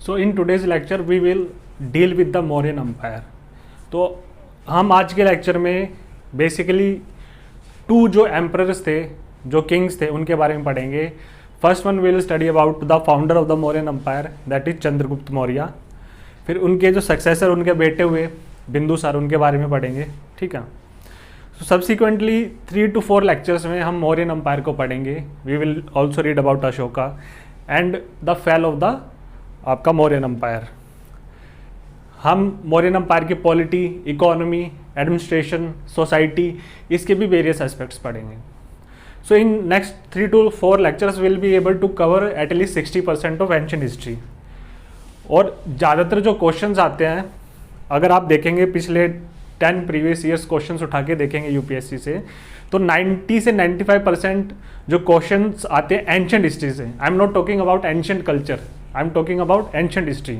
So in today's lecture we will deal with the Mauryan empire. तो हम आज के लेक्चर में बेसिकली टू जो एम्परर्स थे, जो किंग्स थे, उनके बारे में पढ़ेंगे। First one will study about the founder of the Mauryan empire, that is Chandragupta Maurya. फिर उनके जो सक्सेसर, उनके बेटे हुए बिंदुसार, उनके बारे में पढ़ेंगे। ठीक है। तो सब्सिक्वेंटली 3 to 4 लेक्चर्स में हम मौर्यन एम्पायर को पढ़ेंगे। We will also read about Ashoka and the fall of the आपका मौर्यन एम्पायर। हम मौर्यन एम्पायर की पॉलिटी, इकोनॉमी, एडमिनिस्ट्रेशन, सोसाइटी, इसके भी वेरियस एस्पेक्ट्स पढ़ेंगे। So in next 3 to 4 lectures will be able to cover at least 60% of ancient history. और ज़्यादातर जो questions आते हैं, अगर आप देखेंगे पिछले 10 प्रीवियस ईयर्स क्वेश्चंस उठा के देखेंगे यूपीएससी से, तो 90 से 95% जो क्वेश्चंस आते हैं एंशिएंट हिस्ट्री से। I am not talking about ancient culture, I am talking about ancient history.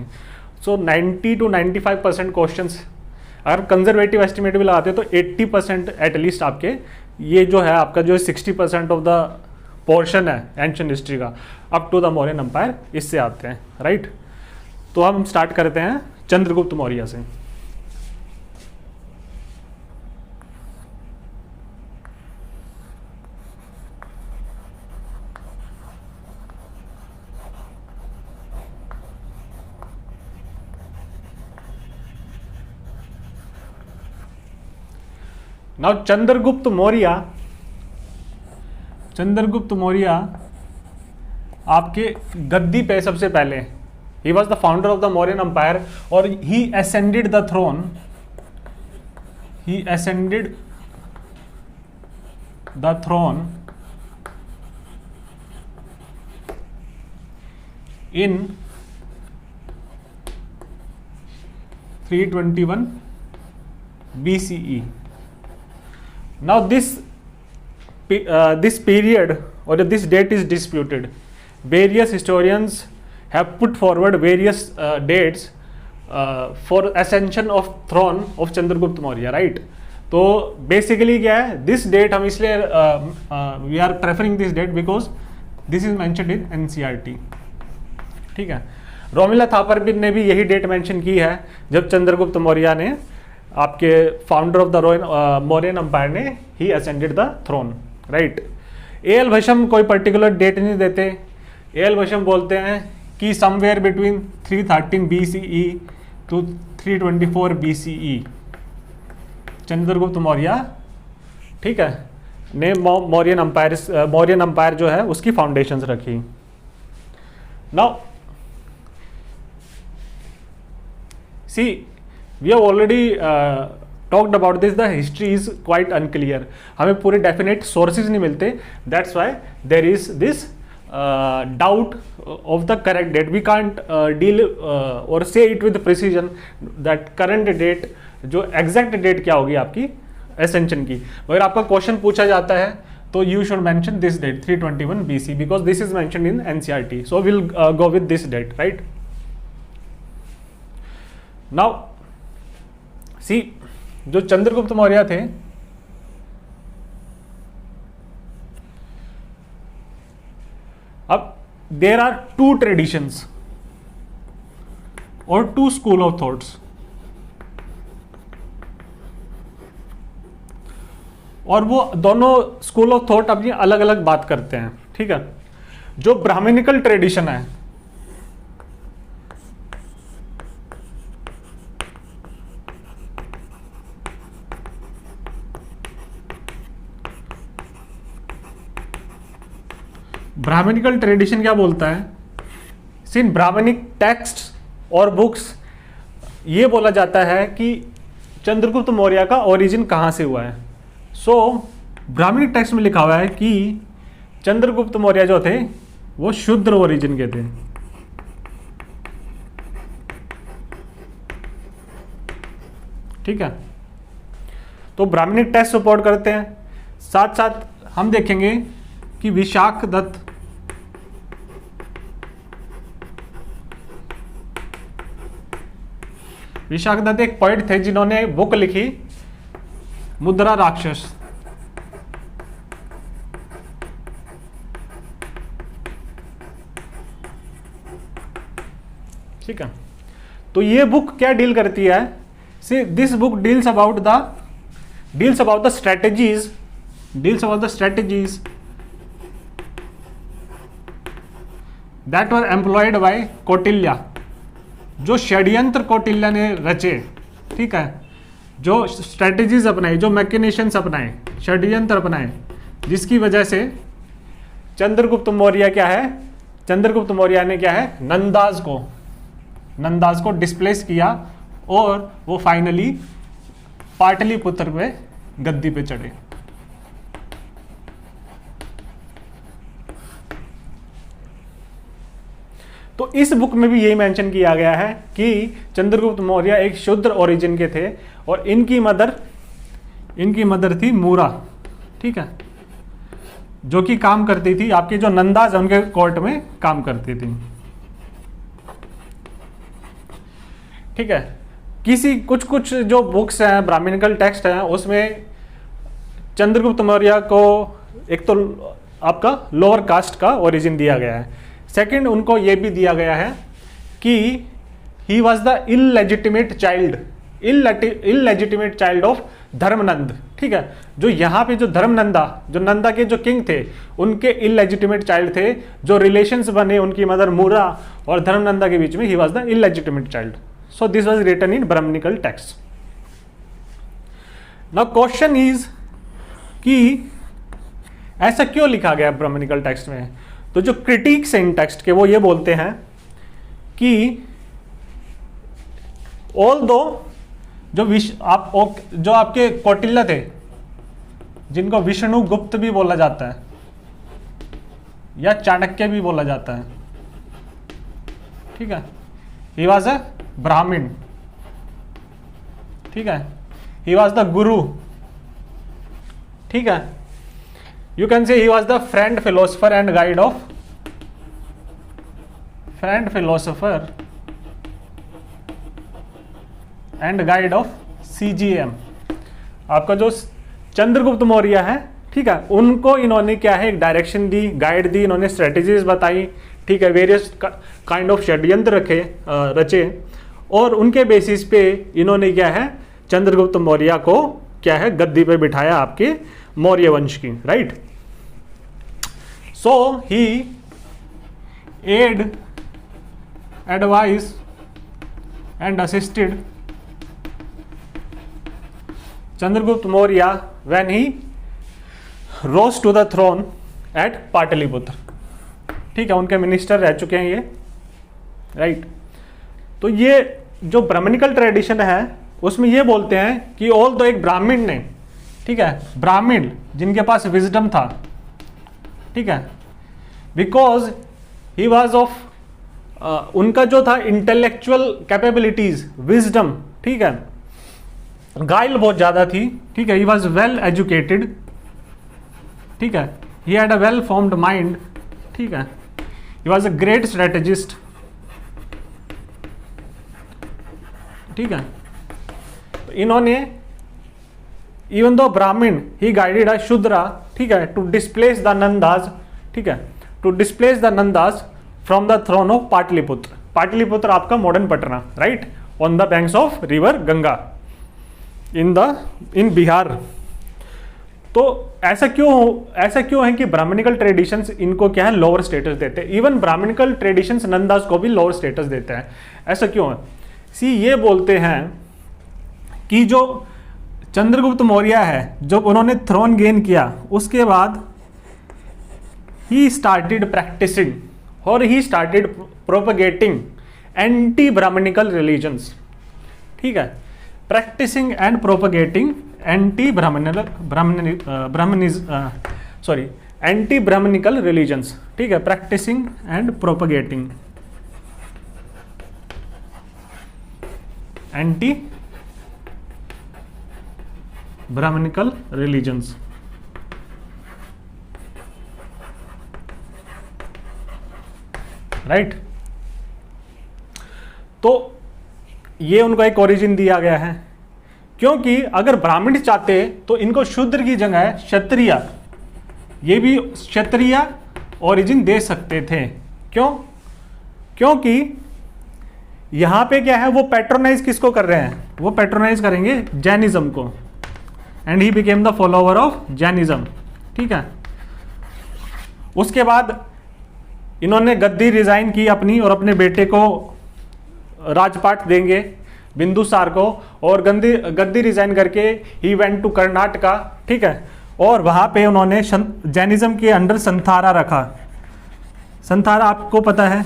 So 90 to 95% questions, अगर कंजर्वेटिव एस्टिमेट भी लगाते हैं तो 80% एटलीस्ट आपके ये जो है आपका जो 60% ऑफ द पोर्शन है एंशिएंट हिस्ट्री का up to the Mauryan empire, इससे आते हैं। राइट। तो हम स्टार्ट करते हैं चंद्रगुप्त मौर्य से। नाउ चंद्रगुप्त मौर्य आपके गद्दी पे सबसे पहले, he was the founder of the Mauryan empire और he ascended the throne, in 321 BCE. Now this period or this date is disputed. Various historians have put forward various dates for ascension of throne of Chandragupta Maurya, right? तो basically क्या है, this date हम इसलिए we are preferring this date because this is mentioned in NCERT. ठीक है। रोमिला थापर ने भी यही डेट मेंशन की है जब चंद्रगुप्त मौर्य ने, आपके founder of the Mauryan empire ने, he ascended the throne. Right. L Basham कोई पर्टिकुलर डेट नहीं देते। एल भशम बोलते हैं कि somewhere between 313 BCE to 324 BCE Chandragupta Maurya, ठीक है, ने मौर्यन एम्पायर जो है उसकी फाउंडेशंस रखी। Now see we have already talked about this, the history is quite unclear, हमें पूरे डेफिनेट सोर्सेज नहीं मिलते। That's why there is this doubt of the correct date. We can't deal और say it with precision that current date, जो exact date क्या होगी आपकी ascension की। अगर आपका क्वेश्चन पूछा जाता है तो you should mention this date 321 BC because this is mentioned in NCERT. So will go with this date. Right. Now see, जो चंद्रगुप्त मौर्य थे, अब देर आर 2 ट्रेडिशंस और 2 स्कूल ऑफ थॉट्स, और वो दोनों स्कूल ऑफ थॉट अपनी अलग अलग बात करते हैं। ठीक है। जो ब्राह्मणिकल ट्रेडिशन है, ब्राह्मणिकल ट्रेडिशन क्या बोलता है, सिन ब्राह्मणिक टेक्स्ट और बुक्स ये बोला जाता है कि चंद्रगुप्त मौर्य का ओरिजिन कहाँ से हुआ है। सो ब्राह्मणिक टेक्स्ट में लिखा हुआ है कि चंद्रगुप्त मौर्य जो थे वो शूद्र ओरिजिन के थे। ठीक है। तो ब्राह्मणिक टेक्स्ट सपोर्ट करते हैं। साथ साथ हम देखेंगे कि विशाख दत्त एक पोइट थे जिन्होंने बुक लिखी मुद्रा राक्षस। ठीक है। तो ये बुक क्या डील करती है, see this book deals about the strategies that were employed by Kautilya, जो षड्यंत्र कौटिल्य ने रचे, ठीक है, जो स्ट्रेटजीज अपनाए, जो मैकेनिशंस अपनाए, षड्यंत्र अपनाए, जिसकी वजह से चंद्रगुप्त मौर्य क्या है, चंद्रगुप्त मौर्य ने क्या है, नंदाज को डिस्प्लेस किया और वो फाइनली पाटलिपुत्र पे गद्दी पे चढ़े। तो इस बुक में भी यही मेंशन किया गया है कि चंद्रगुप्त मौर्य एक शूद्र ओरिजिन के थे और इनकी मदर थी मूरा, ठीक है, जो कि काम करती थी, आपके जो नंदाज है उनके कोर्ट में काम करती थी, ठीक है। कुछ जो बुक्स हैं, ब्राह्मणिकल टेक्स्ट हैं, उसमें चंद्रगुप्त मौर्य को एक तो आपका लोअर कास्ट का ओरिजिन दिया गया है, सेकंड उनको ये भी दिया गया है कि he was the illegitimate child of Dharmanand, ठीक है। जो यहाँ पे जो नंदा के जो किंग थे, उनके इललेजिटिमेट चाइल्ड थे, जो रिलेशंस बने उनकी मदर मूरा और धर्मनंदा के बीच में, he was the illegitimate child. So this was written in Brahmanical text. Now question is कि ऐसा क्यों लिखा गया ब्राह्मणिकल टेक्स्ट में? तो जो क्रिटिक्स हैं इन टेक्स्ट के, वो ये बोलते हैं कि ऑल्दो जो आपके कौटिल्य थे, जिनको विष्णु गुप्त भी बोला जाता है या चाणक्य भी बोला जाता है, ठीक है, ही वॉज अ ब्राह्मण, ठीक है, ही वॉज द गुरु, ठीक है, यू कैन से ही was the friend philosopher and guide of CGM। आपका जो चंद्रगुप्त मौर्य है, ठीक है, उनको इन्होंने क्या है, एक डायरेक्शन दी, गाइड दी, इन्होंने स्ट्रेटेजीज बताई, ठीक है, वेरियस काइंड ऑफ षड्यंत्र रचे और उनके बेसिस पे इन्होंने क्या है, चंद्रगुप्त मौर्य को क्या है, गद्दी पे बिठाया आपके मौर्य वंश की, right. So he advise and assisted Chandragupta Maurya when he rose to the throne at Pataliputra, ठीक है, उनके मिनिस्टर रह चुके हैं ये, राइट। तो ये जो ब्राह्मणिकल ट्रेडिशन है उसमें ये बोलते हैं कि ऑल तो एक ब्राह्मण ने, ठीक है, ब्राह्मण जिनके पास विजडम था, ठीक है, बिकॉज ही वॉज ऑफ उनका जो था इंटेलेक्चुअल कैपेबिलिटीज, विजडम, ठीक है, गाइल बहुत ज्यादा थी, ठीक है, ही वॉज वेल एजुकेटेड, ठीक है, he had a well formed mind, ठीक है, he was a great strategist, ठीक है। तो इन्होंने इवन दो ब्राह्मण ही गाइडेड अ शूद्रा, ठीक है, टू डिस्प्लेस द नंदाज, ठीक है, to displace the Nandas from the throne of Pataliputra. Pataliputra आपका modern Patna, right, on the banks of river Ganga in Bihar. तो ऐसा क्यों है कि ब्राह्मणिकल ट्रेडिशंस इनको क्या है, लोअर स्टेटस देते हैं, इवन ब्राह्मणिकल ट्रेडिशंस नंदास को भी लोअर स्टेटस देते हैं। ऐसा क्यों है? ये बोलते हैं कि जो चंद्रगुप्त मौर्य है, जब उन्होंने थ्रोन गेन किया उसके बाद ही स्टार्टेड प्रैक्टिसिंग और he started propagating anti Brahmanical religions, ठीक है, practising and propagating anti Brahmanical religions, ठीक है, practising and propagating anti Brahmanical religions, right. तो ये उनको एक ओरिजिन दिया गया है, क्योंकि अगर ब्राह्मण चाहते तो इनको शूद्र की जगह क्षत्रिय, ये भी क्षत्रिय ओरिजिन दे सकते थे। क्यों? क्योंकि यहाँ पे क्या है, वो पैट्रोनाइज किसको कर रहे हैं, वो पैट्रोनाइज करेंगे जैनिज्म को, and he became the follower of Jainism. ठीक है, उसके बाद इन्होंने गद्दी रिजाइन की अपनी और अपने बेटे को राजपाट देंगे बिंदुसार को, और गद्दी रिजाइन करके ही वेंट टू कर्नाटका। ठीक है, और वहाँ पे उन्होंने जैनिज्म के अंडर संथारा रखा। संथारा आपको पता है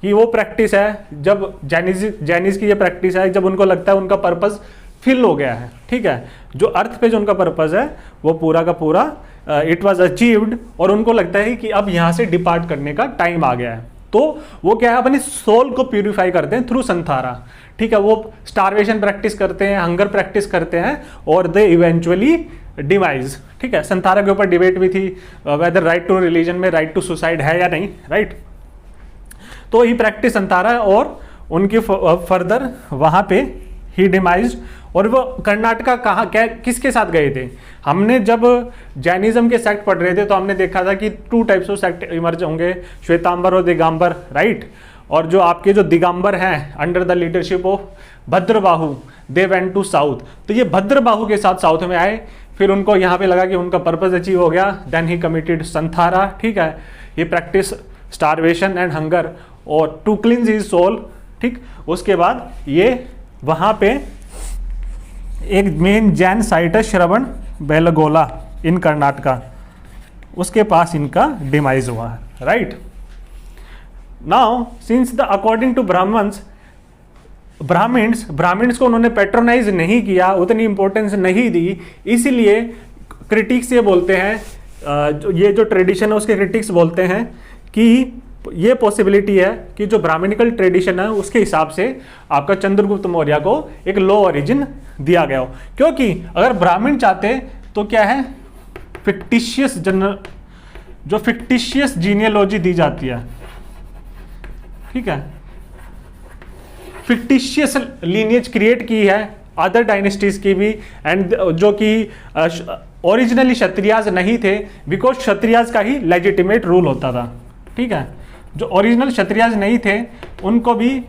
कि वो प्रैक्टिस है, जब जैनिज की ये प्रैक्टिस है जब उनको लगता है उनका पर्पस फिल हो गया है। ठीक है, जो अर्थ पे जो उनका पर्पस है वो पूरा का पूरा इट वाज अचीव्ड, और उनको लगता है कि अब यहाँ से डिपार्ट करने का टाइम आ गया है, तो वो क्या है, अपनी सोल को प्यूरिफाई करते हैं थ्रू संथारा। ठीक है, वो स्टारवेशन प्रैक्टिस करते हैं, हंगर प्रैक्टिस करते हैं, और दे इवेंचुअली डिवाइज। ठीक है, संथारा के ऊपर डिबेट भी थी वेदर राइट टू रिलीजन में राइट टू सुसाइड है या नहीं, राइट। तो ही प्रैक्टिस संथारा, और उनकी फर्दर वहाँ पे ही डिमाइज। और वो कर्नाटका कहाँ क्या किसके साथ गए थे, हमने जब जैनिज्म के सेक्ट पढ़ रहे थे तो हमने देखा था कि 2 टाइप्स ऑफ सेक्ट इमर्ज होंगे, श्वेतांबर और दिगंबर, राइट। और जो आपके जो दिगंबर हैं under the leadership of Bhadrabahu, they went to south. तो ये भद्रबाहु के साथ साउथ में आए, फिर उनको यहाँ पे लगा कि उनका पर्पस अचीव हो गया, देन ही कमिटेड संथारा। ठीक है, ये प्रैक्टिस स्टारवेशन एंड हंगर और टू क्लींस हिज सोल। ठीक, उसके बाद ये वहाँ पे एक मेन जैन साइट है श्रवण बेलगोला इन कर्नाटका, उसके पास इनका डिमाइज हुआ है, right. Now since the according to Brahmans को उन्होंने पेट्रोनाइज नहीं किया, उतनी इंपॉर्टेंस नहीं दी, इसीलिए क्रिटिक्स ये बोलते हैं, ये जो ट्रेडिशन है उसके क्रिटिक्स बोलते हैं कि ये पॉसिबिलिटी है कि जो ब्राह्मणिकल ट्रेडिशन है उसके हिसाब से आपका चंद्रगुप्त मौर्य को एक लो ओरिजिन दिया गया हो। क्योंकि अगर ब्राह्मण चाहते तो क्या है, फिक्टिशियस जीनियोलॉजी दी जाती है। ठीक है, फिक्टिशियस लीनियज क्रिएट की है अदर डायनेस्टीज की भी, एंड जो कि ओरिजिनली क्षत्रियाज नहीं थे, बिकॉज क्षत्रियाज का ही लेजिटिमेट रूल होता था। ठीक है, जो ओरिजिनल क्षत्रियाज नहीं थे उनको भी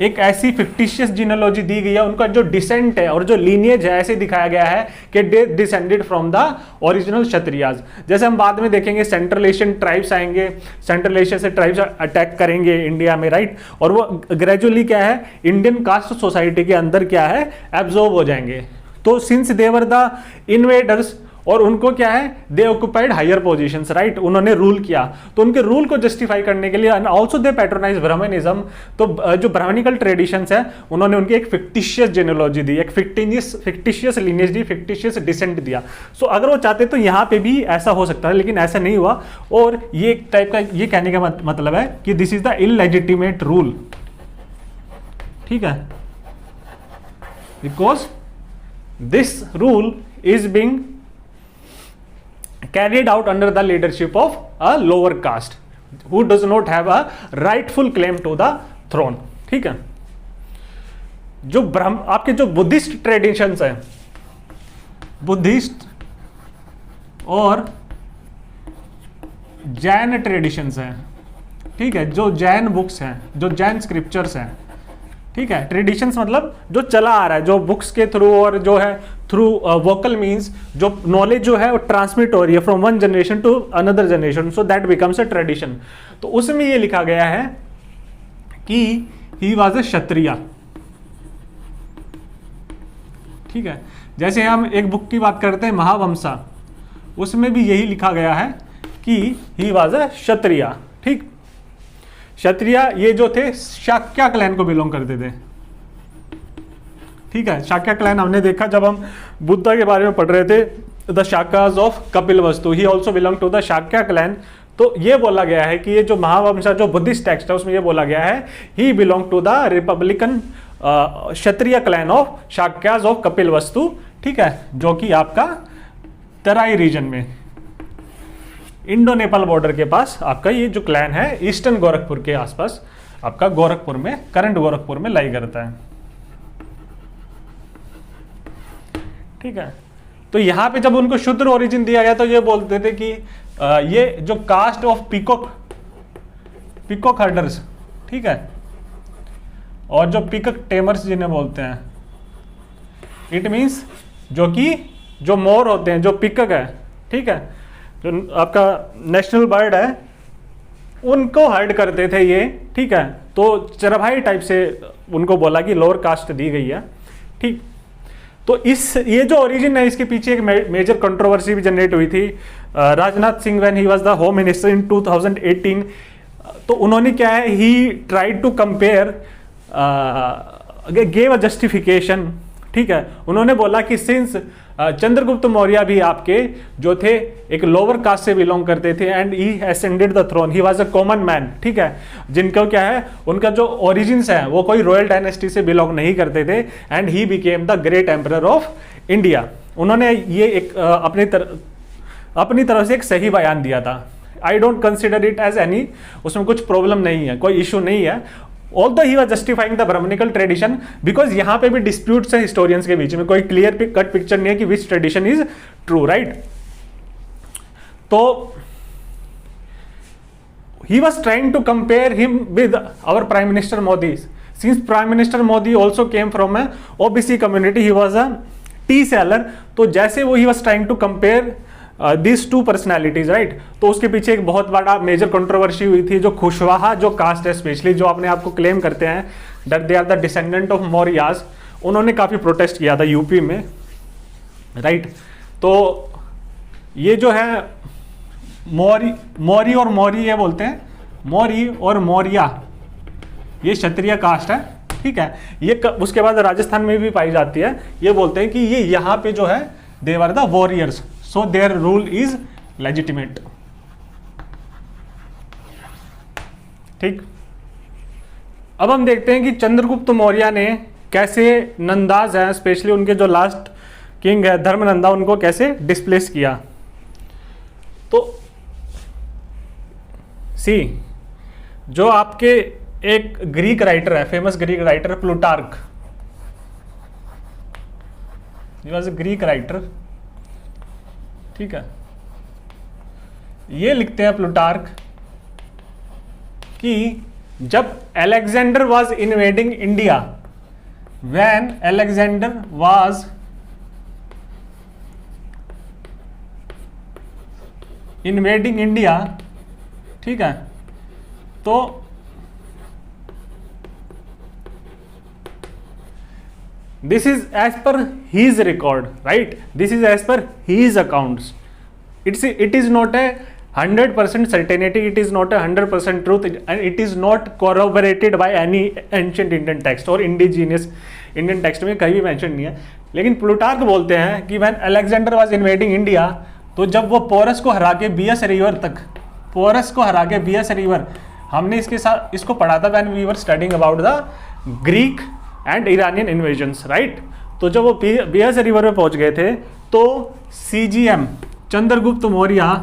एक ऐसी फिक्टिशियस जीनोलॉजी दी गई है, उनका जो डिसेंट है और जो लीनियज है ऐसे दिखाया गया है कि they descended from the original Kshatriyas. जैसे हम बाद में देखेंगे सेंट्रल एशियन ट्राइब्स आएंगे, सेंट्रल एशिया से ट्राइब्स अटैक करेंगे इंडिया में, राइट, और वो ग्रेजुअली क्या है इंडियन कास्ट सोसाइटी के अंदर क्या है एब्जॉर्ब हो जाएंगे। तो since they were the invaders, और उनको क्या है दे ऑक्युपाइड हायर पोजीशंस, राइट, उन्होंने रूल किया, तो उनके रूल को जस्टिफाई करने के लिए ऑल्सो दे पैट्रोनाइज ब्राह्मणिज्म। तो जो ब्राह्मणिकल ट्रेडिशंस है उन्होंने उनकी एक फिक्टिशियस जेनोलॉजी दी, एक फिक्टिशियस लिनेज दी, फिक्टिशियस डिसेंट दिया। सो अगर वो चाहते तो यहाँ पे भी ऐसा हो सकता है, लेकिन ऐसा नहीं हुआ। और ये एक टाइप का ये कहने का मतलब है कि this is the illegitimate rule. ठीक है, because this rule is being carried out under the leadership of a lower caste who does not have a rightful claim to the throne। ठीक है, जो आपके जो बुद्धिस्ट ट्रेडिशंस हैं, Buddhist और Jain traditions हैं, ठीक है, जो जैन बुक्स हैं, जो जैन स्क्रिप्चर्स हैं, ठीक है, ट्रेडिशंस मतलब जो चला आ रहा है, जो बुक्स के थ्रू और जो है थ्रू वोकल मीन्स जो नॉलेज जो है वो ट्रांसमिट हो रही है from one generation to another generation, so that becomes a tradition. तो उसमें ये लिखा गया है कि ही वाज अ क्षत्रिय। ठीक है, जैसे हम एक बुक की बात करते हैं महावंशा, उसमें भी यही लिखा गया है कि ही वाज अ क्षत्रिय। ठीक, क्षत्रिय ये जो थे शाक्य क्लैन को बिलोंग करते थे। ठीक है, शाक्य क्लैन हमने देखा जब हम बुद्धा के बारे में पढ़ रहे थे, the Shakyas of Kapilavastu, he also belong to the Shakya clan. तो ये बोला गया है कि ये जो महावंशा जो बुद्धिस्ट टेक्स्ट है उसमें ये बोला गया है he belong to the republican Kshatriya clan of Shakyas of Kapilavastu. ठीक है, जो कि आपका तराई रीजन में इंडो नेपाल बॉर्डर के पास आपका ये जो क्लैन है ईस्टर्न गोरखपुर के आसपास आपका गोरखपुर में, करंट गोरखपुर में लाई करता है। ठीक है, तो यहां पे जब उनको शुद्र ओरिजिन दिया गया तो ये बोलते थे कि ये जो कास्ट ऑफ पीकॉक हर्डर्स, ठीक है, और जो पिकक टेमर्स जिन्हें बोलते हैं, इट मीन्स जो मोर होते हैं, जो पिकक है, ठीक है, जो आपका नेशनल बर्ड है, उनको हर्ट करते थे ये, ठीक है। तो चरभाई टाइप से उनको बोला कि लोअर कास्ट दी गई है, ठीक। तो ये जो ओरिजिन है, इसके पीछे एक मेजर कंट्रोवर्सी भी जनरेट हुई थी। Rajnath Singh when he was the home minister in 2018, तो उन्होंने क्या है, he tried to compare, gave a justification, ठीक है। उन्होंने बोला कि सिंस चंद्रगुप्त मौर्य भी आपके जो थे एक लोअर कास्ट से बिलोंग करते थे and he ascended the throne, he was a common man, ठीक है, जिनको क्या है, उनका जो ओरिजिन्स है वो कोई रॉयल डायनेस्टी से बिलोंग नहीं करते थे, and he became the great emperor of India. उन्होंने ये एक अपनी तरफ से एक सही बयान दिया था। I don't consider it as any, उसमें कुछ प्रॉब्लम नहीं है, कोई इशू नहीं है। Although he was justifying the Brahmanical tradition, because यहाँ पे भी डिस्प्यूट्स है हिस्टोरियंस के बीच में, कोई क्लियर कट पिक्चर नहीं है कि विच ट्रेडिशन इज ट्रू, राइट। तो he was trying to compare him with our Prime Minister Modi. Since Prime Minister Modi also came from a OBC community, he was a tea seller. तो जैसे वो he was trying to compare these two personalities, right? तो उसके पीछे एक बहुत बड़ा major controversy हुई थी। जो खुशवाहा जो कास्ट है, स्पेशली जो अपने आप को क्लेम करते हैं that they are the descendant of Mauryas, उन्होंने काफ़ी प्रोटेस्ट किया था यूपी में, राइट। तो ये जो है मौरी और मौरी, ये बोलते हैं मौरी और मौर्या, ये क्षत्रिय कास्ट है, ठीक है। ये उसके बाद राजस्थान में भी पाई जाती है। ये बोलते हैं कि ये यहाँ पे जो है they were the warriors, so their rule is legitimate, ठीक। अब हम देखते हैं कि चंद्रगुप्त मौर्य ने कैसे नंदाज हैं, स्पेशली उनके जो लास्ट किंग है धर्मनंदा, उनको कैसे डिस्प्लेस किया। तो सी, जो आपके एक ग्रीक राइटर है, famous Greek writer Plutarch, he was a Greek writer, ठीक है। ये लिखते हैं प्लूटार्क कि जब Alexander was invading India, when Alexander was invading India, ठीक है, तो this is as per his record, right, this is as per his accounts, it is not a 100% certainty, it is not a 100% truth, and it is not corroborated by any ancient Indian text और indigenous Indian text में कहीं भी mention नहीं है। लेकिन Plutarch बोलते हैं कि when Alexander was invading India, तो जब वो पोरस को हरा के बियस रिवर तक, पोरस को हरा के बियस रिवर, हमने इसके साथ इसको पढ़ा था when we were studying about the Greek and Iranian invasions, right. तो जब वो बियस रिवर में पहुंच गए थे, तो CGM Chandragupta Maurya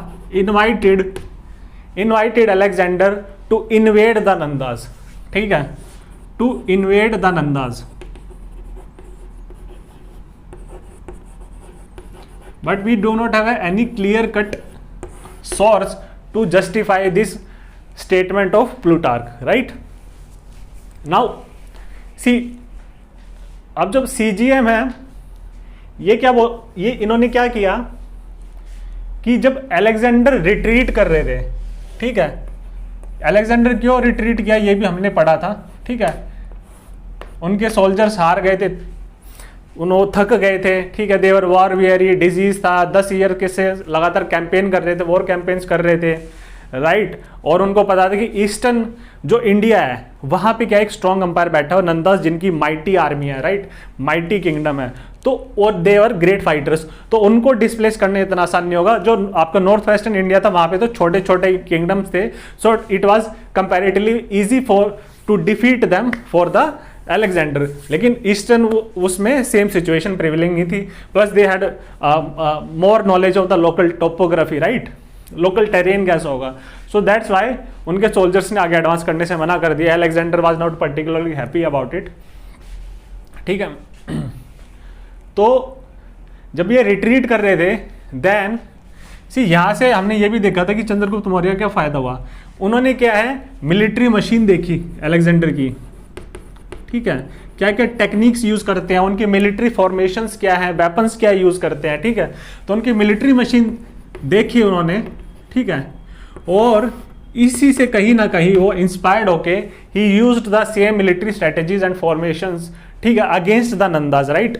invited Alexander to invade the Nandas, ठीक है, to invade the Nandas. But we do not have any clear cut source to justify this statement of Plutarch, right. Now see, अब जब CGM है, ये इन्होंने क्या किया कि जब अलेक्जेंडर रिट्रीट कर रहे थे, ठीक है, अलेक्जेंडर क्यों रिट्रीट किया ये भी हमने पढ़ा था, ठीक है। उनके सोल्जर्स हार गए थे, उन्होंने थक गए थे, ठीक है, देवर वॉर वेरी डिजीज था, 10 ईयर के से लगातार कैंपेन कर रहे थे, वॉर कैंपेन्स कर रहे थे, राइट। और उनको पता था कि ईस्टर्न जो इंडिया है वहाँ पे क्या एक स्ट्रॉन्ग अंपायर बैठा है, नंदास जिनकी माइटी आर्मी है, राइट, माइटी किंगडम है, तो और दे आर ग्रेट फाइटर्स, तो उनको डिस्प्लेस करने इतना आसान नहीं होगा। जो आपका नॉर्थ वेस्टर्न इंडिया था वहाँ पे तो छोटे छोटे किंगडम्स थे, so it was comparatively easy for to defeat them for the Alexander. लेकिन ईस्टर्न उसमें सेम सिचुएशन प्रिवेलिंग ही थी, plus they had more knowledge of the local topography, right, local terrain कैसा होगा। सो दैट्स वाई उनके soldiers ने आगे advance करने से मना कर दिया। Alexander was not particularly happy about it, ठीक है। तो जब ये रिट्रीट कर रहे थे, देन सी यहाँ से हमने ये भी देखा था कि चंद्रगुप्त मौर्य क्या फायदा हुआ, उन्होंने क्या है मिलिट्री मशीन देखी अलेक्जेंडर की, ठीक है, क्या क्या टेक्निक्स यूज करते हैं, उनकी मिलिट्री फॉर्मेशंस क्या है, वेपन्स क्या यूज करते हैं, ठीक है। तो उनकी मिलिट्री मशीन देखी उन्होंने, ठीक है, और इसी से कहीं ना कहीं वो इंस्पायर्ड होके ही used the same military strategies and formations, ठीक है, अगेंस्ट द नंदाज, राइट।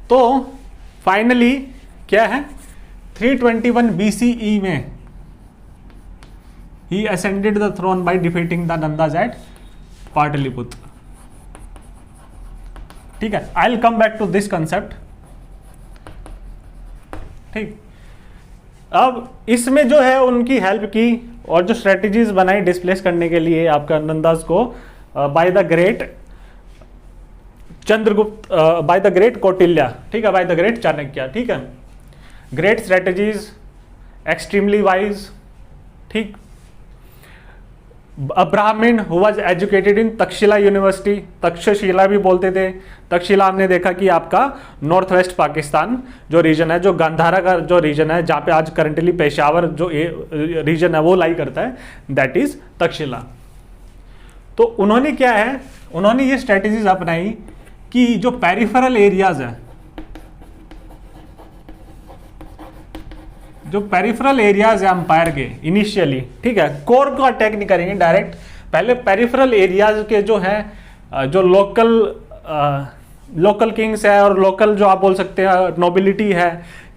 तो फाइनली क्या है, 321 BCE में he ascended the throne by defeating the Nandas at Pataliputra, ठीक है। I will come back to this concept, ठीक। अब इसमें जो है उनकी हेल्प की और जो स्ट्रेटेजीज बनाई डिस्प्लेस करने के लिए आपका नंदास को by the great Chandragupta, by the great Kautilya, ठीक है, बाय द ग्रेट चाणक्य, ठीक है। ग्रेट स्ट्रेटेजीज, एक्सट्रीमली वाइज, ठीक। A Brahmin who was educated in Takshashila university, Takshashila भी बोलते थे। तक्षशिला हमने देखा कि आपका नॉर्थ वेस्ट पाकिस्तान जो रीजन है, जो गांधारा का जो रीजन है, जहाँ पे आज करंटली पेशावर जो रीजन है वो लाई करता है, दैट इज तक्षशिला। तो उन्होंने क्या है, उन्होंने ये स्ट्रेटेजीज अपनाई कि जो पेरिफेरल एरियाज है, जो पेरिफेरल एरियाज है अंपायर के इनिशियली, ठीक है, कोर को अटैक नहीं करेंगे डायरेक्ट, पहले पेरिफेरल एरियाज के जो है, जो लोकल किंग्स है और लोकल जो आप बोल सकते हैं नोबिलिटी है,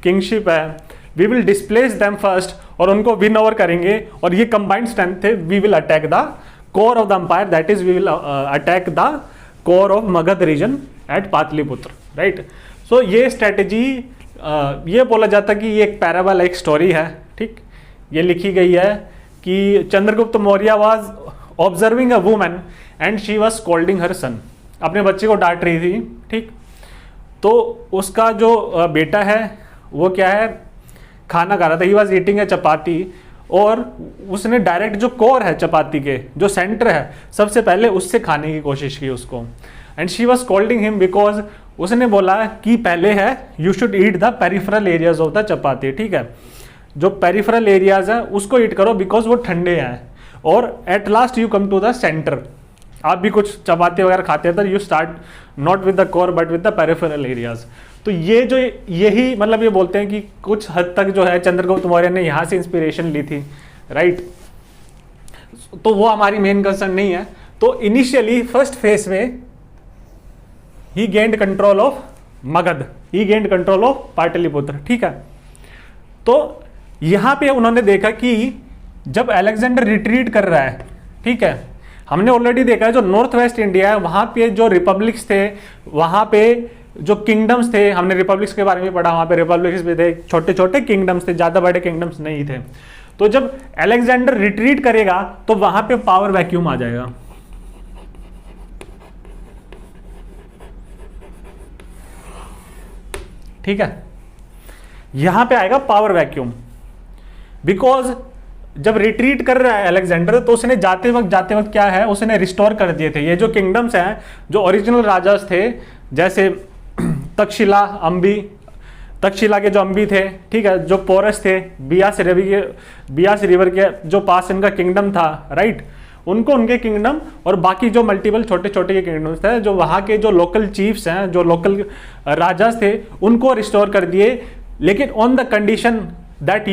किंगशिप है, we will displace them first और उनको विन ओवर करेंगे, और ये कंबाइंड स्ट्रेंथ थे। We will attack the core of the empire, that is we will attack the core of Magadh region at Pataliputra, right. So ये strategy, ये बोला जाता है कि ये एक पैराबल, एक स्टोरी है, ठीक। ये लिखी गई है कि Chandragupta Maurya was observing a woman and she was scolding her son, अपने बच्चे को डांट रही थी, ठीक। तो उसका जो बेटा है वो क्या है, खाना खा रहा था, ही वाज ईटिंग ए चपाती, और उसने डायरेक्ट जो कोर है चपाती के, जो सेंटर है, सबसे पहले उससे खाने की कोशिश की उसको। And she was scolding him because उसने बोला कि पहले है you should eat the peripheral areas of the chapati, ठीक है, जो पेरिफेरल एरियाज है उसको ईट करो बिकॉज वो ठंडे हैं, और at last you come to the centre. आप भी कुछ चपाती वगैरह खाते हैं तो you start not with the core but with the peripheral areas. तो ये जो यही मतलब ये बोलते हैं कि कुछ हद तक जो है चंद्रगुप्त मौर्य ने यहाँ से इंस्पिरेशन ली थी, राइट। तो वो हमारी मेन कंसर्न नहीं है। तो इनिशियली फर्स्ट फेज में he gained control of Magadh, he gained control of Pataliputra, ठीक है। तो यहां पे उन्होंने देखा कि जब अलेक्जेंडर रिट्रीट कर रहा है, ठीक है, हमने ऑलरेडी देखा है जो नॉर्थ वेस्ट इंडिया है वहां पे जो रिपब्लिक्स थे, वहां पे जो किंगडम्स थे, हमने रिपब्लिक्स के बारे में पढ़ा, वहां पे रिपब्लिक्स भी थे, छोटे छोटे किंगडम्स थे, ज्यादा बड़े किंगडम्स नहीं थे। तो जब अलेक्जेंडर रिट्रीट करेगा तो वहां पे पावर वैक्यूम आ जाएगा, ठीक है, यहां पे आएगा पावर वैक्यूम। बिकॉज जब रिट्रीट कर रहा है अलेक्जेंडर तो उसने जाते वक्त क्या है, उसने रिस्टोर कर दिए थे ये जो किंगडम्स हैं, जो ओरिजिनल राजास थे, जैसे तक्षशिला, अंबी, तक्षशिला के जो अंबी थे, ठीक है, जो पोरस थे, बियास रिवर के जो पास इनका किंगडम था, राइट, उनको उनके किंगडम और बाकी जो मल्टीपल छोटे छोटे किंगडम्स थे, जो वहाँ के जो लोकल चीफ्स हैं, जो लोकल राजास थे, उनको रिस्टोर कर दिए, लेकिन on the condition that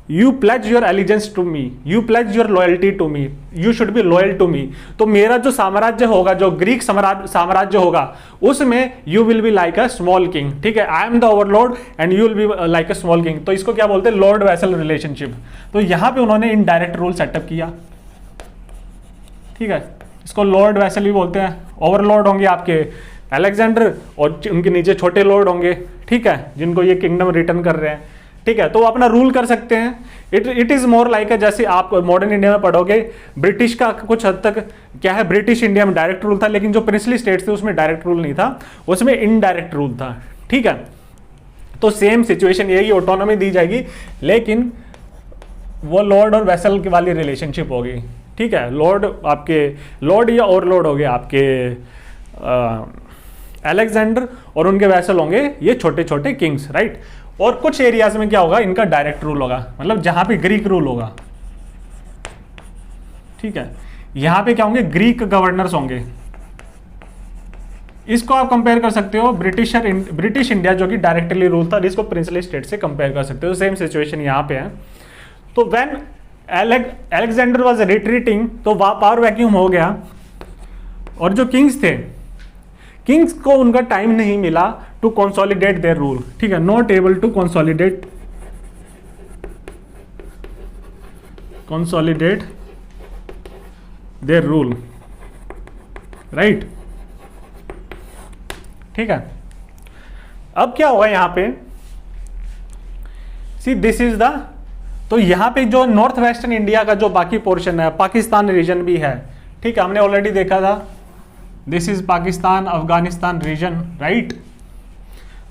you pledge your allegiance to me, you pledge your loyalty to me, you should be loyal to me. तो मेरा जो साम्राज्य होगा, जो ग्रीक साम्राज्य होगा, उसमें you will be like a small king, ठीक है, I am the Overlord and you will be like a small king. तो इसको क्या बोलते हैं, लॉर्ड वैसल रिलेशनशिप। तो यहां पे उन्होंने इनडायरेक्ट रूल सेटअप किया, ठीक है, इसको लॉर्ड वैसल भी बोलते हैं। ओवरलॉर्ड होंगे आपके अलेक्जेंडर और उनके नीचे छोटे लॉर्ड होंगे, ठीक है, जिनको ये किंगडम रिटर्न कर रहे हैं, ठीक है। तो वो अपना रूल कर सकते हैं। इट इज मोर लाइक जैसे आप मॉडर्न इंडिया में पढ़ोगे, ब्रिटिश का कुछ हद तक क्या है, ब्रिटिश इंडिया में डायरेक्ट रूल था, लेकिन जो प्रिंसली स्टेट्स थे उसमें डायरेक्ट रूल नहीं था, उसमें इनडायरेक्ट रूल था, ठीक है। तो सेम सिचुएशन यही, ऑटोनॉमी दी जाएगी, लेकिन वो लॉर्ड और वैसल की वाली रिलेशनशिप होगी, ठीक है। लॉर्ड आपके लॉर्ड या ओवरलॉर्ड हो गए आपके अलेक्जेंडर, और उनके वैसल होंगे ये छोटे छोटे किंग्स, राइट। और कुछ एरियाज में क्या होगा, इनका डायरेक्ट रूल होगा, मतलब जहां पे ग्रीक रूल होगा, ठीक है। यहां पे क्या होंगे, ग्रीक गवर्नर्स होंगे। इसको आप कंपेयर कर सकते हो ब्रिटिश इंडिया जो कि डायरेक्टली रूल था, इसको प्रिंसली स्टेट से कंपेयर कर सकते हो। सेम सिचुएशन यहां पे है। तो व्हेन अलेक्जेंडर वाज रिट्रीटिंग, तो पावर वैक्यूम हो गया, और जो किंग्स थे, किंग्स को उनका टाइम नहीं मिला टू कंसोलिडेट देयर रूल, ठीक है, not able to consolidate their rule, right, ठीक है। अब क्या हुआ यहां पे, सी दिस इज द, तो यहां पे जो नॉर्थ वेस्टर्न इंडिया का जो बाकी पोर्शन है, पाकिस्तान रीजन भी है, ठीक है, हमने ऑलरेडी देखा था, this is Pakistan Afghanistan region, right.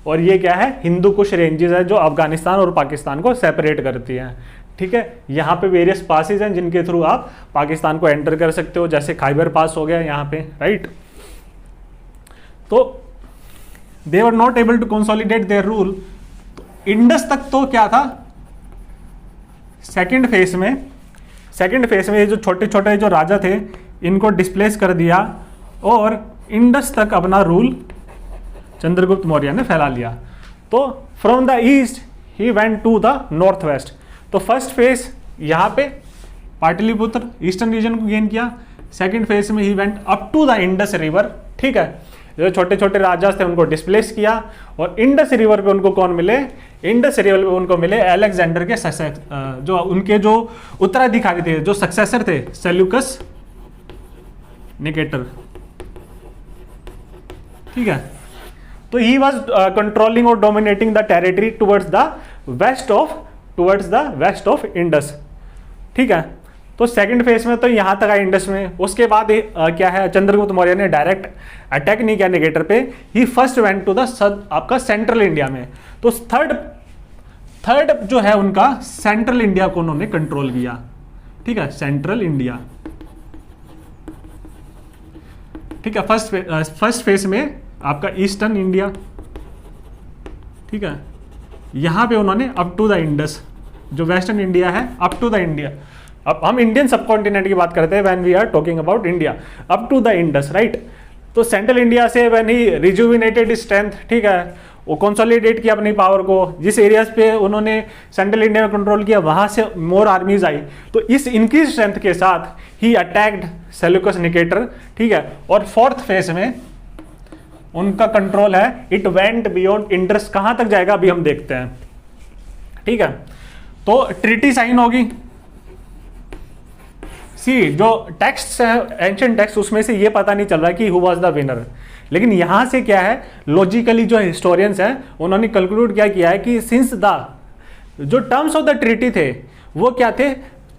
और ये क्या है, हिंदू कुश रेंजेस है जो अफगानिस्तान और पाकिस्तान को सेपरेट करती हैं, ठीक है। यहाँ पे वेरियस पासेज हैं जिनके थ्रू आप पाकिस्तान को एंटर कर सकते हो, जैसे खाइबर पास हो गया यहाँ पे, राइट। तो they were not able to consolidate their rule. Indus तक तो क्या था, सेकंड फेज में जो छोटे छोटे जो राजा थे इनको डिस्प्लेस कर दिया, और इंडस तक अपना रूल चंद्रगुप्त मौर्य ने फैला लिया। तो from the east he went to the north west. तो फर्स्ट फेज यहाँ पे पाटलिपुत्र ईस्टर्न रीजन को गेन किया, सेकंड फेज में he went up to the Indus river, ठीक है। जो छोटे छोटे राजा थे उनको डिस्प्लेस किया, और इंडस रिवर पे उनको कौन मिले, इंडस रिवर पे उनको मिले अलेक्जेंडर के जो उनके जो उत्तराधिकारी थे, जो सक्सेसर थे, सेल्यूकस निकेटर, ठीक है। तो ही वाज कंट्रोलिंग और dominating the territory towards the west of Indus, ठीक है। तो सेकंड फेज में तो यहां तक आया इंडस में। उसके बाद क्या है, चंद्रगुप्त मौर्य ने डायरेक्ट अटैक नहीं किया निकेटर पे, ही फर्स्ट वेंट टू द आपका सेंट्रल इंडिया में। तो थर्ड जो है उनका सेंट्रल इंडिया को उन्होंने कंट्रोल किया, ठीक है, सेंट्रल इंडिया, ठीक है। फर्स्ट फेज में आपका ईस्टर्न इंडिया, ठीक है, यहां पे उन्होंने अप टू द इंडस, जो वेस्टर्न इंडिया है अप टू द इंडिया, अब हम इंडियन सबकॉन्टिनेंट की बात करते हैं when we are talking about India, up to the Indus, right. तो सेंट्रल इंडिया से व्हेन ही रिजुविनेटेड स्ट्रेंथ, ठीक है, वो कंसोलिडेट किया अपनी पावर को, जिस एरियाज पे उन्होंने सेंट्रल इंडिया में कंट्रोल किया वहां से मोर आर्मीज आई। तो इस इंक्रीज स्ट्रेंथ के साथ ही अटैक्ड सेल्यूकस निकेटर, ठीक है। और फोर्थ फेज में उनका कंट्रोल है, इट वेंट बियॉन्ड इंडस, कहां तक जाएगा अभी हम देखते हैं, ठीक है। तो ट्रीटी साइन होगी, सी जो टेक्स्ट है एंशिएंट टेक्स्ट, उसमें से ये पता नहीं चल रहा कि हु वाज द विनर, लेकिन यहां से क्या है, लॉजिकली जो हिस्टोरियंस हैं उन्होंने कंक्लूड क्या किया है कि सिंस द जो टर्म्स ऑफ द ट्रीटी थे वो क्या थे,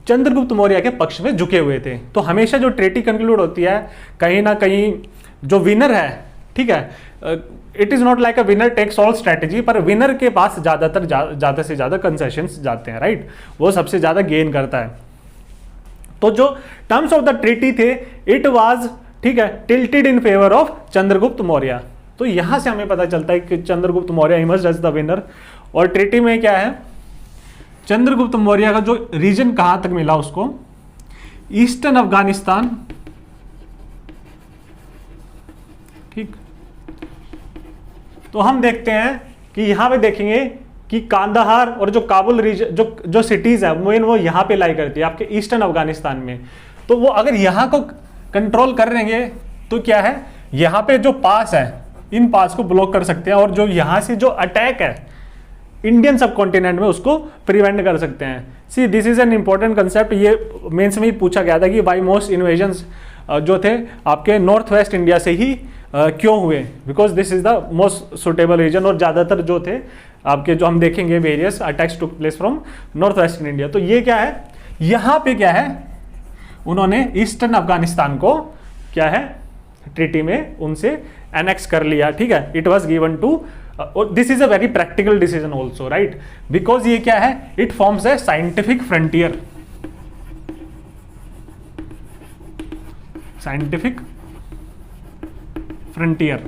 चंद्रगुप्त मौर्य के पक्ष में झुके हुए थे। तो हमेशा जो ट्रीटी कंक्लूड होती है कहीं ना कहीं जो विनर है, ठीक है, it is not like a winner takes all strategy, पर विनर के पास ज्यादा से ज्यादा कंसेशंस जाते हैं, राइट, वो सबसे ज्यादा गेन करता है। तो जो टर्म्स ऑफ द ट्रीटी थे इट वाज, ठीक है, tilted in favour of Chandragupta Maurya. तो यहां से हमें पता चलता है कि Chandragupta Maurya emerged as the winner. और ट्रीटी में क्या है, चंद्रगुप्त मौर्य का जो रीजन कहां तक मिला उसको, ईस्टर्न अफगानिस्तान, ठीक। तो हम देखते हैं कि यहां पे देखेंगे कि कांदाहार और जो काबुल रीजन जो सिटीज है वो यहां पे लाई करती है आपके ईस्टर्न अफगानिस्तान में। तो वो अगर यहां को कंट्रोल कर लेंगे तो क्या है, यहां पे जो पास है इन पास को ब्लॉक कर सकते हैं, और जो यहां से जो अटैक है इंडियन सब कॉन्टिनेंट में उसको प्रिवेंट कर सकते हैं। See this is an important concept, ये मेंस में ही पूछा गया था कि वाई मोस्ट इन्वेजन्स जो थे आपके नॉर्थ वेस्ट इंडिया से ही क्यों हुए, because this is the most suitable reason, और ज्यादातर जो थे आपके जो हम देखेंगे various attacks took place from north western India. तो ये क्या है, यहां पे क्या है, उन्होंने ईस्टर्न अफगानिस्तान को क्या है ट्रीटी में उनसे एनेक्स कर लिया, ठीक है। It was given to, this is a very practical decision also, right, because ये क्या है, it forms a scientific frontier, scientific frontier.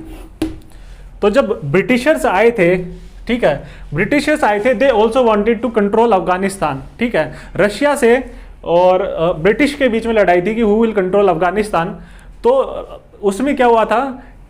तो जब ब्रिटिशर्स आए थे, they also wanted to control Afghanistan, ठीक है। रशिया से और ब्रिटिश के बीच में लड़ाई थी कि हु विल कंट्रोल अफगानिस्तान। तो उसमें क्या हुआ था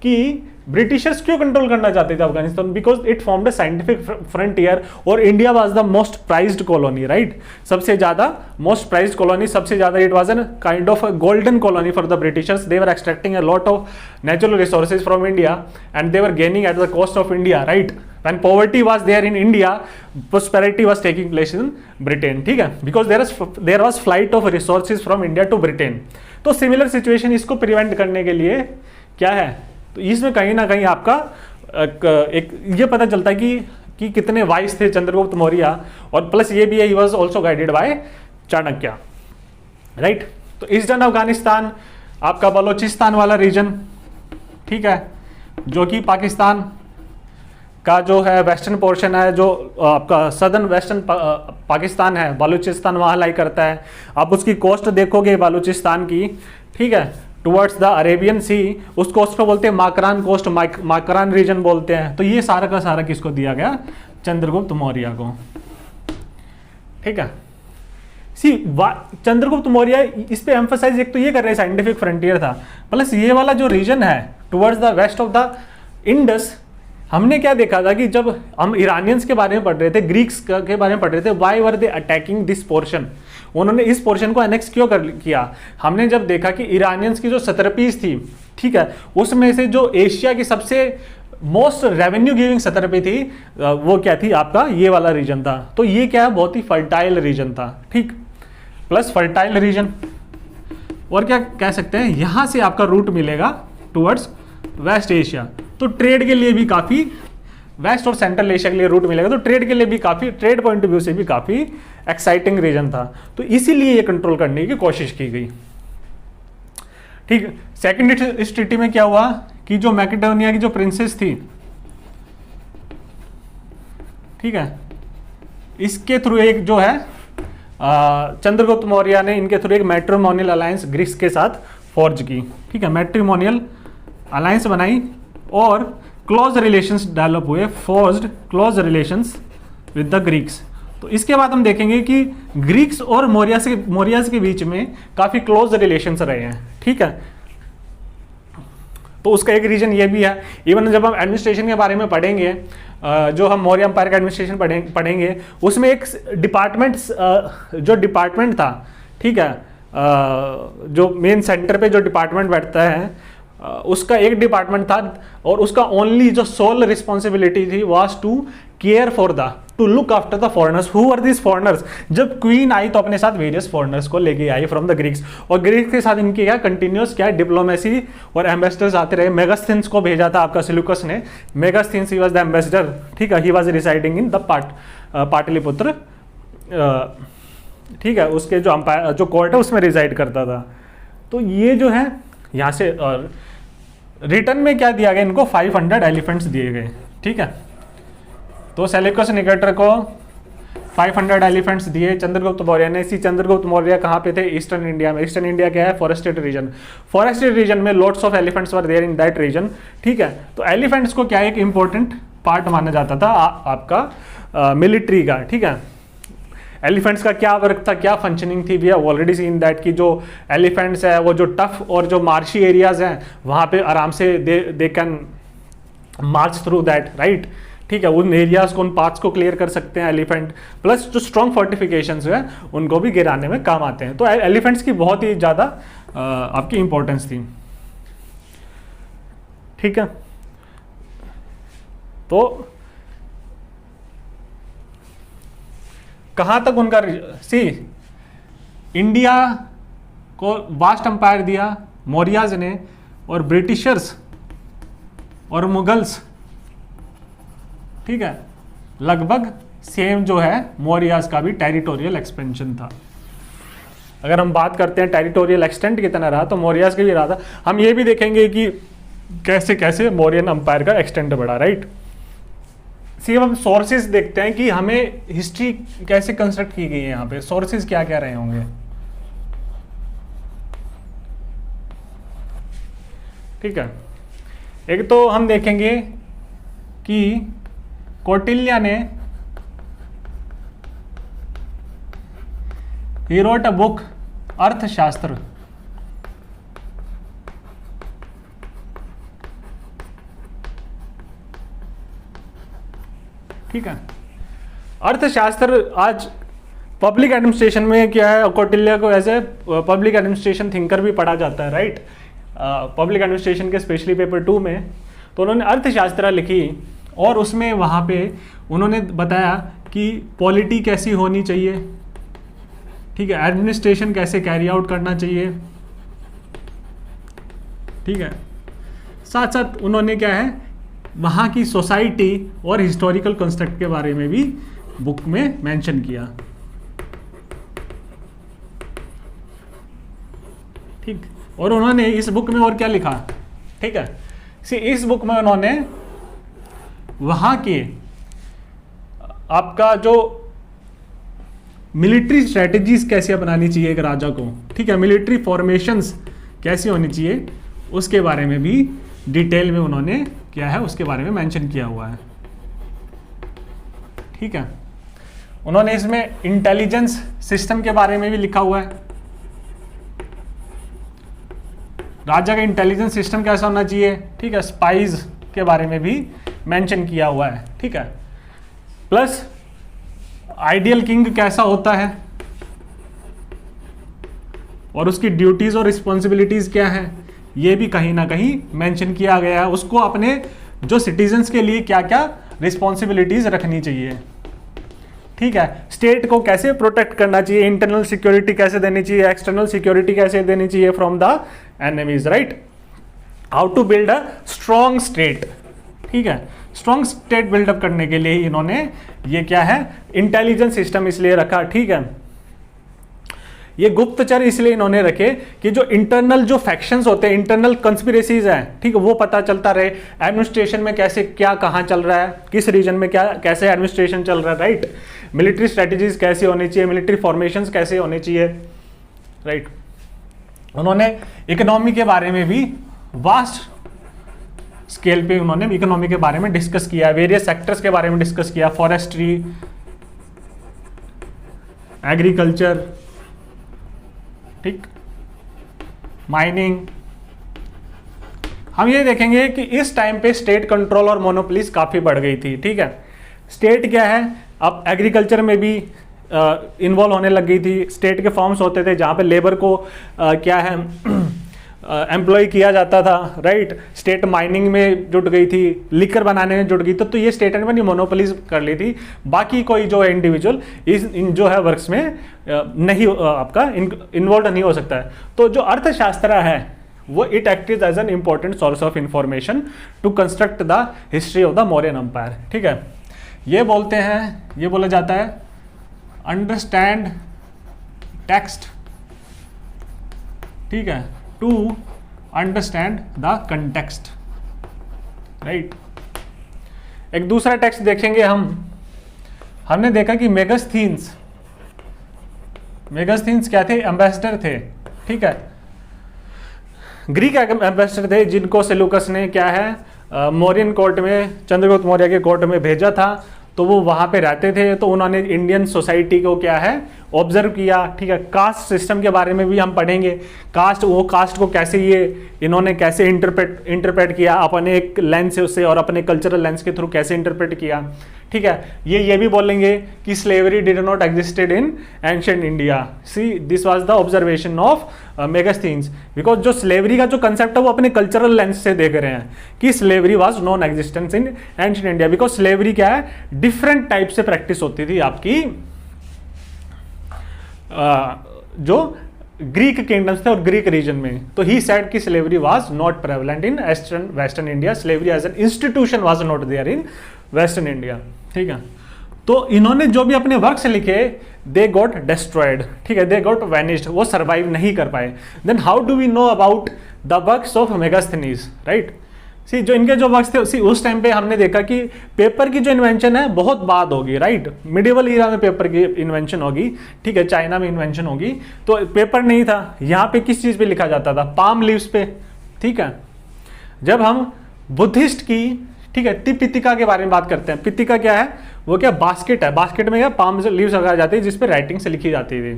कि ब्रिटिशर्स क्यों कंट्रोल करना चाहते थे Afghanistan, because it formed a scientific frontier और India was the most prized colony, right. सबसे ज्यादा मोस्ट प्राइज्ड कॉलोनी, सबसे ज्यादा it was an kind of a golden colony for the Britishers. They were extracting a lot of natural resources from India and they were gaining at the cost of India, right. When poverty was there in India, prosperity was taking place in Britain, ठीक है, because there was flight of resources from India to Britain। तो similar situation इसको prevent करने के लिए क्या है, तो इसमें कहीं ना कहीं आपका एक ये पता चलता है कि कितने वाइस थे चंद्रगुप्त मौर्य, और प्लस ये भी है, he was also guided by Chanakya, right. तो ईस्टर्न अफगानिस्तान आपका बलोचिस्तान वाला रीजन, ठीक है, जो कि पाकिस्तान का जो है वेस्टर्न पोर्शन है, जो आपका सदर्न वेस्टर्न पाकिस्तान है, बलूचिस्तान वहाँ लाई करता है। आप उसकी कोस्ट देखोगे बलूचिस्तान की, ठीक है, टुवर्ड्स द अरेबियन सी, उस कोस्ट को बोलते हैं माकरान कोस्ट, माकरान रीजन बोलते हैं। तो ये सारा का सारा किसको दिया गया, चंद्रगुप्त मौर्य को, ठीक है। चंद्रगुप्त मौर्य इस पे एम्फसाइज एक तो ये कर रहे हैं साइंटिफिक फ्रंटियर था, प्लस ये वाला जो रीजन है towards the west of the Indus, हमने क्या देखा था कि जब हम ईरानियंस के बारे में पढ़ रहे थे, ग्रीक्स के बारे में पढ़ रहे थे, why were they attacking this portion, उन्होंने इस पोर्शन को एनेक्स क्यों किया। हमने जब देखा कि ईरानियंस की जो सत्रपीज थी, ठीक है, उसमें से जो एशिया की सबसे मोस्ट रेवेन्यू गिविंग सत्रपी थी, वो क्या थी, आपका ये वाला रीजन था। तो ये क्या है, बहुत ही फर्टाइल रीजन था, ठीक, प्लस फर्टाइल रीजन, और क्या कह सकते हैं, यहां से आपका रूट मिलेगा टुवर्ड्स वेस्ट एशिया। तो ट्रेड के लिए भी काफ़ी, वेस्ट और सेंट्रल एशिया के लिए रूट मिलेगा, तो ट्रेड के लिए भी काफ़ी, ट्रेड पॉइंट ऑफ व्यू से भी काफ़ी एक्साइटिंग रीजन था। तो इसीलिए ये कंट्रोल करने की कोशिश की गई, ठीक। सेकंड इस ट्रीटी में क्या हुआ कि जो मैकेडोनिया की जो प्रिंसेस थी, ठीक है, इसके थ्रू एक जो है चंद्रगुप्त मौर्य ने इनके थ्रू एक मैट्रिमोनियल अलायंस ग्रीक्स के साथ फॉर्ज की, ठीक है, मैट्रिमोनियल अलायंस बनाई और क्लोज रिलेशंस डेवलप हुए, forced close relations with the Greeks. तो इसके बाद हम देखेंगे कि ग्रीक्स और मौर्यस के बीच में काफ़ी क्लोज रिलेशंस रहे हैं, ठीक है। तो उसका एक रीजन ये भी है, इवन जब हम एडमिनिस्ट्रेशन के बारे में पढ़ेंगे, जो हम मौर्य एम्पायर का एडमिनिस्ट्रेशन पढ़ेंगे, उसमें एक जो डिपार्टमेंट था, ठीक है, जो मेन सेंटर पे जो डिपार्टमेंट बैठता है, उसका एक डिपार्टमेंट था और उसका ओनली जो सोल रिस्पॉन्सिबिलिटी थी was to care for to look after the foreigners. Who are these foreigners, जब क्वीन आई तो अपने साथ वेरियस फॉरेनर्स को लेके आई फ्रॉम द ग्रीक्स, और ग्रीक्स के साथ इनकी क्या कंटिन्यूस क्या डिप्लोमेसी और एम्बेसडर्स आते रहे। मेगास्थीन्स को भेजा था आपका सिलूकस ने, मेगास्थीन्स ही वाज द एम्बेसडर, ठीक है, he was residing in the Pataliputra, ठीक है, उसके जो अंपायर जो कोर्ट है उसमें रिसाइड करता था। तो ये जो है यहाँ से रिटर्न में क्या दिया गया, इनको 500 एलिफेंट्स दिए गए, ठीक है। तो सेल्यूकस निकेटर को 500 एलिफेंट्स दिए चंद्रगुप्त मौर्य ने। इसी चंद्रगुप्त मौर्य कहाँ पे थे, ईस्टर्न इंडिया में। ईस्टर्न इंडिया क्या है, फॉरेस्टेड रीजन, फॉरेस्टेड रीजन में lots of elephants were there in that region, ठीक है। तो एलिफेंट्स को क्या एक इंपॉर्टेंट पार्ट माना जाता था आपका मिलिट्री का, ठीक है। एलिफेंट्स का क्या वर्क था, क्या फंक्शनिंग थी, we have already seen that कि जो एलिफेंट्स है वो जो टफ और जो मार्शी एरियाज हैं वहाँ पे आराम से they can March through that, right, ठीक है। उन एरियाज को, उन पाथ्स को क्लियर कर सकते हैं एलिफेंट, प्लस जो स्ट्रॉन्ग फोर्टिफिकेशंस है उनको भी गिराने में काम आते हैं। तो एलिफेंट्स की बहुत ही ज़्यादा आपकी इंपॉर्टेंस थी, ठीक है। तो कहाँ तक उनका इंडिया को वास्ट एम्पायर दिया मौर्याज ने, और ब्रिटिशर्स और मुगल्स, ठीक है, लगभग सेम जो है मौर्याज का भी टेरिटोरियल एक्सपेंशन था। अगर हम बात करते हैं टेरिटोरियल एक्सटेंट कितना रहा, तो मौर्याज का भी रहा था। हम ये भी देखेंगे कि कैसे कैसे मौर्यन एम्पायर का एक्सटेंट बढ़ा, राइट। सी हम सोर्सेज देखते हैं कि हमें हिस्ट्री कैसे कंस्ट्रक्ट की गई है, यहाँ पे सोर्सेज क्या क्या रहे होंगे, ठीक है। एक तो हम देखेंगे कि कौटिल्य ने ही रोट अ बुक अर्थशास्त्र, ठीक है। अर्थशास्त्र आज पब्लिक एडमिनिस्ट्रेशन में क्या है, कौटिल्य को ऐसे पब्लिक एडमिनिस्ट्रेशन थिंकर भी पढ़ा जाता है, राइट, पब्लिक एडमिनिस्ट्रेशन के स्पेशली पेपर 2 में। तो उन्होंने अर्थशास्त्र लिखी और उसमें वहाँ पे उन्होंने बताया कि पॉलिटी कैसी होनी चाहिए, ठीक है, एडमिनिस्ट्रेशन कैसे कैरी आउट करना चाहिए, ठीक है। साथ साथ उन्होंने क्या है वहाँ की सोसाइटी और हिस्टोरिकल कंस्ट्रक्ट के बारे में भी बुक में मेंशन किया, ठीक। और उन्होंने इस बुक में और क्या लिखा, ठीक है, इस बुक में उन्होंने वहाँ के आपका जो मिलिट्री स्ट्रेटजीज कैसे अपनानी चाहिए एक राजा को, ठीक है, मिलिट्री फॉर्मेशंस कैसी होनी चाहिए, उसके बारे में भी डिटेल में उन्होंने क्या है उसके बारे में मेंशन किया हुआ है, ठीक है। उन्होंने इसमें इंटेलिजेंस सिस्टम के बारे में भी लिखा हुआ है, राजा का इंटेलिजेंस सिस्टम कैसा होना चाहिए, ठीक है, स्पाइज के बारे में भी मेंशन किया हुआ है, ठीक है। प्लस आइडियल किंग कैसा होता है और उसकी ड्यूटीज और रिस्पॉन्सिबिलिटीज क्या है, ये भी कहीं ना कहीं मेंशन किया गया है। उसको अपने जो सिटीजन्स के लिए क्या क्या रिस्पॉन्सिबिलिटीज रखनी चाहिए, ठीक है, स्टेट को कैसे प्रोटेक्ट करना चाहिए, इंटरनल सिक्योरिटी कैसे देनी चाहिए, एक्सटर्नल सिक्योरिटी कैसे देनी चाहिए from the enemies, right, how to build a strong state, ठीक है। स्ट्रॉन्ग स्टेट बिल्डअप करने के लिए इन्होंने ये क्या है इंटेलिजेंस सिस्टम इसलिए रखा, ठीक है। ये गुप्तचर इसलिए इन्होंने रखे कि जो इंटरनल जो फैक्शंस होते हैं, इंटरनल कंस्पिरेसीज हैं, ठीक है, वो पता चलता रहे, एडमिनिस्ट्रेशन में कैसे क्या कहाँ चल रहा है, किस रीजन में क्या कैसे एडमिनिस्ट्रेशन चल रहा है, राइट, मिलिट्री स्ट्रेटजीज कैसे होनी चाहिए, मिलिट्री फॉर्मेशंस कैसे होने चाहिए, राइट। उन्होंने इकोनॉमी के बारे में भी वास्ट स्केल पे उन्होंने इकोनॉमी के बारे में डिस्कस किया, वेरियस सेक्टर्स के बारे में डिस्कस किया, फॉरेस्ट्री, एग्रीकल्चर, ठीक, माइनिंग। हम ये देखेंगे कि इस टाइम पे स्टेट कंट्रोल और मोनोपोलीज काफी बढ़ गई थी, ठीक है। स्टेट क्या है अब एग्रीकल्चर में भी इन्वॉल्व होने लग गई थी, स्टेट के फॉर्म्स होते थे जहाँ पे लेबर को क्या है एम्प्लॉय किया जाता था, राइट, स्टेट माइनिंग में जुट गई थी, लिकर बनाने में जुट गई, तो ये स्टेट ने अपनी मोनोपोलीज कर ली थी, बाकी कोई जो है इंडिविजुअल इन जो है वर्क्स में नहीं आपका इन्वॉल्व नहीं हो सकता है। तो जो अर्थशास्त्र है वो it act as an important source of information to construct the history of the Mauryan empire, ठीक है। ये बोलते हैं, ये बोला जाता है अंडरस्टैंड टेक्स्ट, ठीक है, to understand the context, right. एक दूसरा टेक्स्ट देखेंगे हमने देखा कि मेगास्थीन्स क्या थे, एम्बेसडर थे, ठीक है, ग्रीक एम्बेसडर थे जिनको सेलुकस ने क्या है मौर्यन कोर्ट में, चंद्रगुप्त मौर्य के कोर्ट में भेजा था, तो वो वहाँ पे रहते थे, तो उन्होंने इंडियन सोसाइटी को क्या है ऑब्जर्व किया, ठीक है। कास्ट सिस्टम के बारे में भी हम पढ़ेंगे, कास्ट को कैसे ये इन्होंने कैसे इंटरप्रेट किया अपने एक लेंस से और अपने कल्चरल लेंस के थ्रू कैसे इंटरप्रेट किया, ठीक है। ये भी बोलेंगे कि slavery did not existed in ancient India, see this was the observation of Megasthenes, because जो स्लेवरी का जो कंसेप्ट है वो अपने कल्चरल लेंस से देख रहे हैं कि slavery was non existence in ancient India, because slavery क्या है डिफरेंट टाइप से प्रैक्टिस होती थी आपकी जो ग्रीक किंगडम्स थे और ग्रीक रीजन में। तो ही सेड कि slavery was not prevalent in western India, slavery as an institution was not there in western India, ठीक है। तो इन्होंने जो भी अपने वर्क्स लिखे दे गॉट डिस्ट्रॉयड, ठीक है, दे गॉट वैनिश्ड, वो सर्वाइव नहीं कर पाए। Then how do we know about the works of Megasthenes, right. See जो इनके जो वर्क्स थे उस टाइम पे हमने देखा कि पेपर की जो इन्वेंशन है बहुत बाद होगी, राइट, मिडिवल ईरा में पेपर की इन्वेंशन होगी, ठीक है, चाइना में इन्वेंशन होगी, तो पेपर नहीं था। यहाँ पे किस चीज़ पे लिखा जाता था, पाम लीव्स पे, ठीक है। जब हम बुद्धिस्ट की, ठीक है, पितिका के बारे में बात करते हैं, पितिका क्या है, वो क्या बास्केट है, बास्केट में क्या पाम लीव्स लगाई जाती है जिसपे राइटिंग से लिखी जाती थी,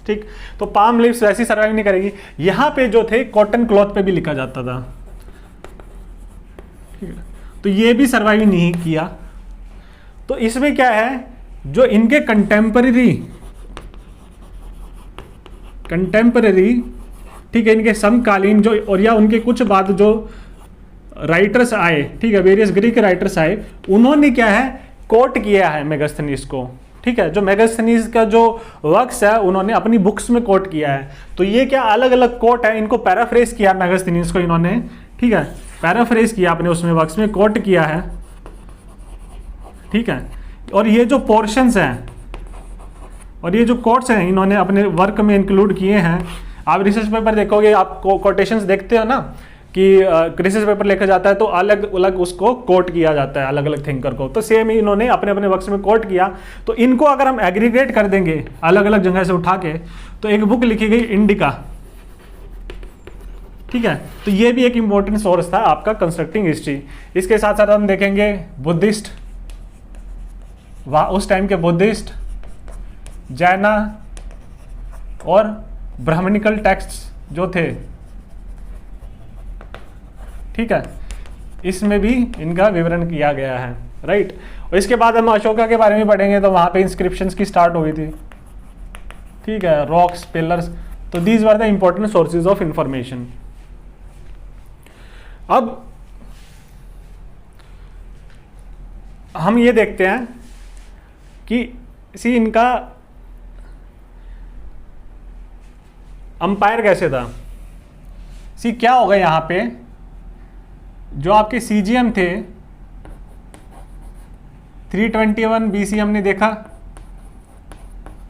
ठीक। तो पाम लीव्स वैसी सर्वाइव नहीं करेगी। यहाँ पे जो थे कॉटन क्लॉथ पे भी लिखा जाता था, ठीक है, तो ये भी सर्वाइव नहीं किया। तो इसमें क्या है, जो इनके कंटेम्पररी, ठीक है, इनके समकालीन जो और या उनके कुछ बाद जो राइटर्स आए, ठीक है, वेरियस ग्रीक राइटर्स आए, उन्होंने क्या है, कोट किया है मेगास्थनीज को, ठीक है। जो मेगास्थनीज का जो वर्क्स है उन्होंने अपनी बुक्स में कोट किया है। तो ये क्या अलग अलग कोट है, इनको पैराफ्रेज किया मेगास्थनीज को इन्होंने, ठीक है, पैराफ्रेज किया अपने उसमें वर्क्स में कोट किया है, ठीक है। और ये जो पोर्शंस हैं और ये जो कोट्स हैं इन्होंने अपने वर्क में इंक्लूड किए हैं। आप रिसर्च पेपर देखोगे, आप कोटेशंस देखते हो ना कि रिसर्च पेपर लिखा जाता है तो अलग अलग उसको कोट किया जाता है अलग अलग थिंकर को, तो सेम ही इन्होंने अपने अपने वर्क्स में कोट किया। तो इनको अगर हम एग्रीगेट कर देंगे अलग अलग जगह से उठा के, तो एक बुक लिखी गई इंडिका, ठीक है। तो ये भी एक इंपॉर्टेंट सोर्स था आपका कंस्ट्रक्टिंग हिस्ट्री। इसके साथ साथ हम देखेंगे बुद्धिस्ट, उस टाइम के बुद्धिस्ट, जैना और ब्राह्मणिकल टेक्स्ट जो थे, ठीक है, इसमें भी इनका विवरण किया गया है, राइट। और इसके बाद हम अशोका के बारे में पढ़ेंगे, तो वहां पे इंस्क्रिप्शंस की स्टार्ट हुई थी, ठीक है, रॉक्स, पिलर्स। तो these were the important sources of information. अब हम ये देखते हैं कि सी इनका अंपायर कैसे था। सी क्या होगा यहाँ पे, जो आपके सीजीएम थे 321 बीसी हमने देखा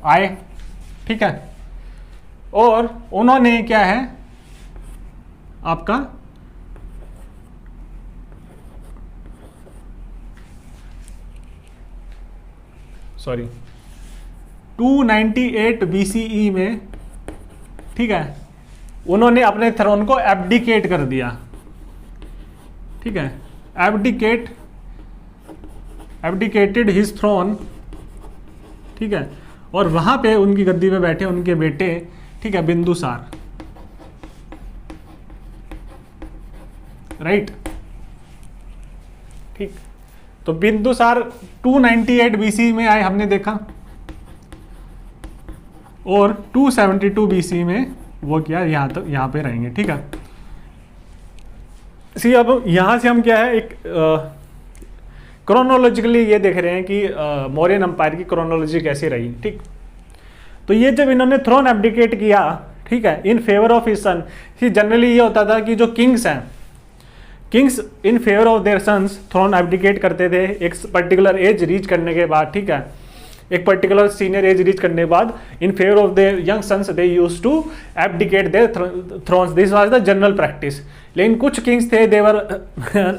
आए, ठीक है, और उन्होंने क्या है आपका सॉरी 298 बीसीई में, ठीक है, उन्होंने अपने थ्रोन को एब्डिकेट कर दिया, ठीक है, एब्डिकेटेड हिज थ्रोन, ठीक है। और वहां पे उनकी गद्दी पे बैठे उनके बेटे, ठीक है, बिंदुसार, राइट, ठीक। तो बिंदुसार 298 बीसी में आए हमने देखा, और 272 बीसी में वो क्या यहां पे रहेंगे, ठीक है। सी अब यहां से हम क्या है एक क्रोनोलॉजिकली ये देख रहे हैं कि मौर्यन अंपायर की क्रोनोलॉजी कैसी रही, ठीक। तो ये जब इन्होंने थ्रोन एब्डिकेट किया, ठीक है, in favour of his son, generally ये होता था कि जो किंग्स हैं, kings in favour of their sons throne abdicate करते थे एक पर्टिकुलर एज रीच करने के बाद, ठीक है, एक पर्टिकुलर सीनियर एज रीच करने के बाद in favour of their young sons they used to abdicate their thrones, this was the general practice. लेकिन कुछ किंग्स थे, they were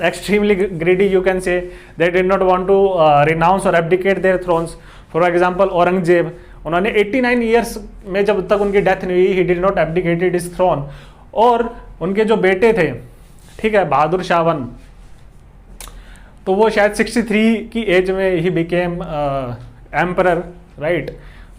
extremely greedy, you can say, they did not want to renounce और abdicate their thrones. For example Aurangzeb, उन्होंने 89 years में जब तक उनकी death नहीं हुई, he did not abdicated his throne. और उनके जो बेटे थे, ठीक है, बहादुर शाह 1, तो वो शायद 63 की एज में ही बिकेम एम्परर, राइट।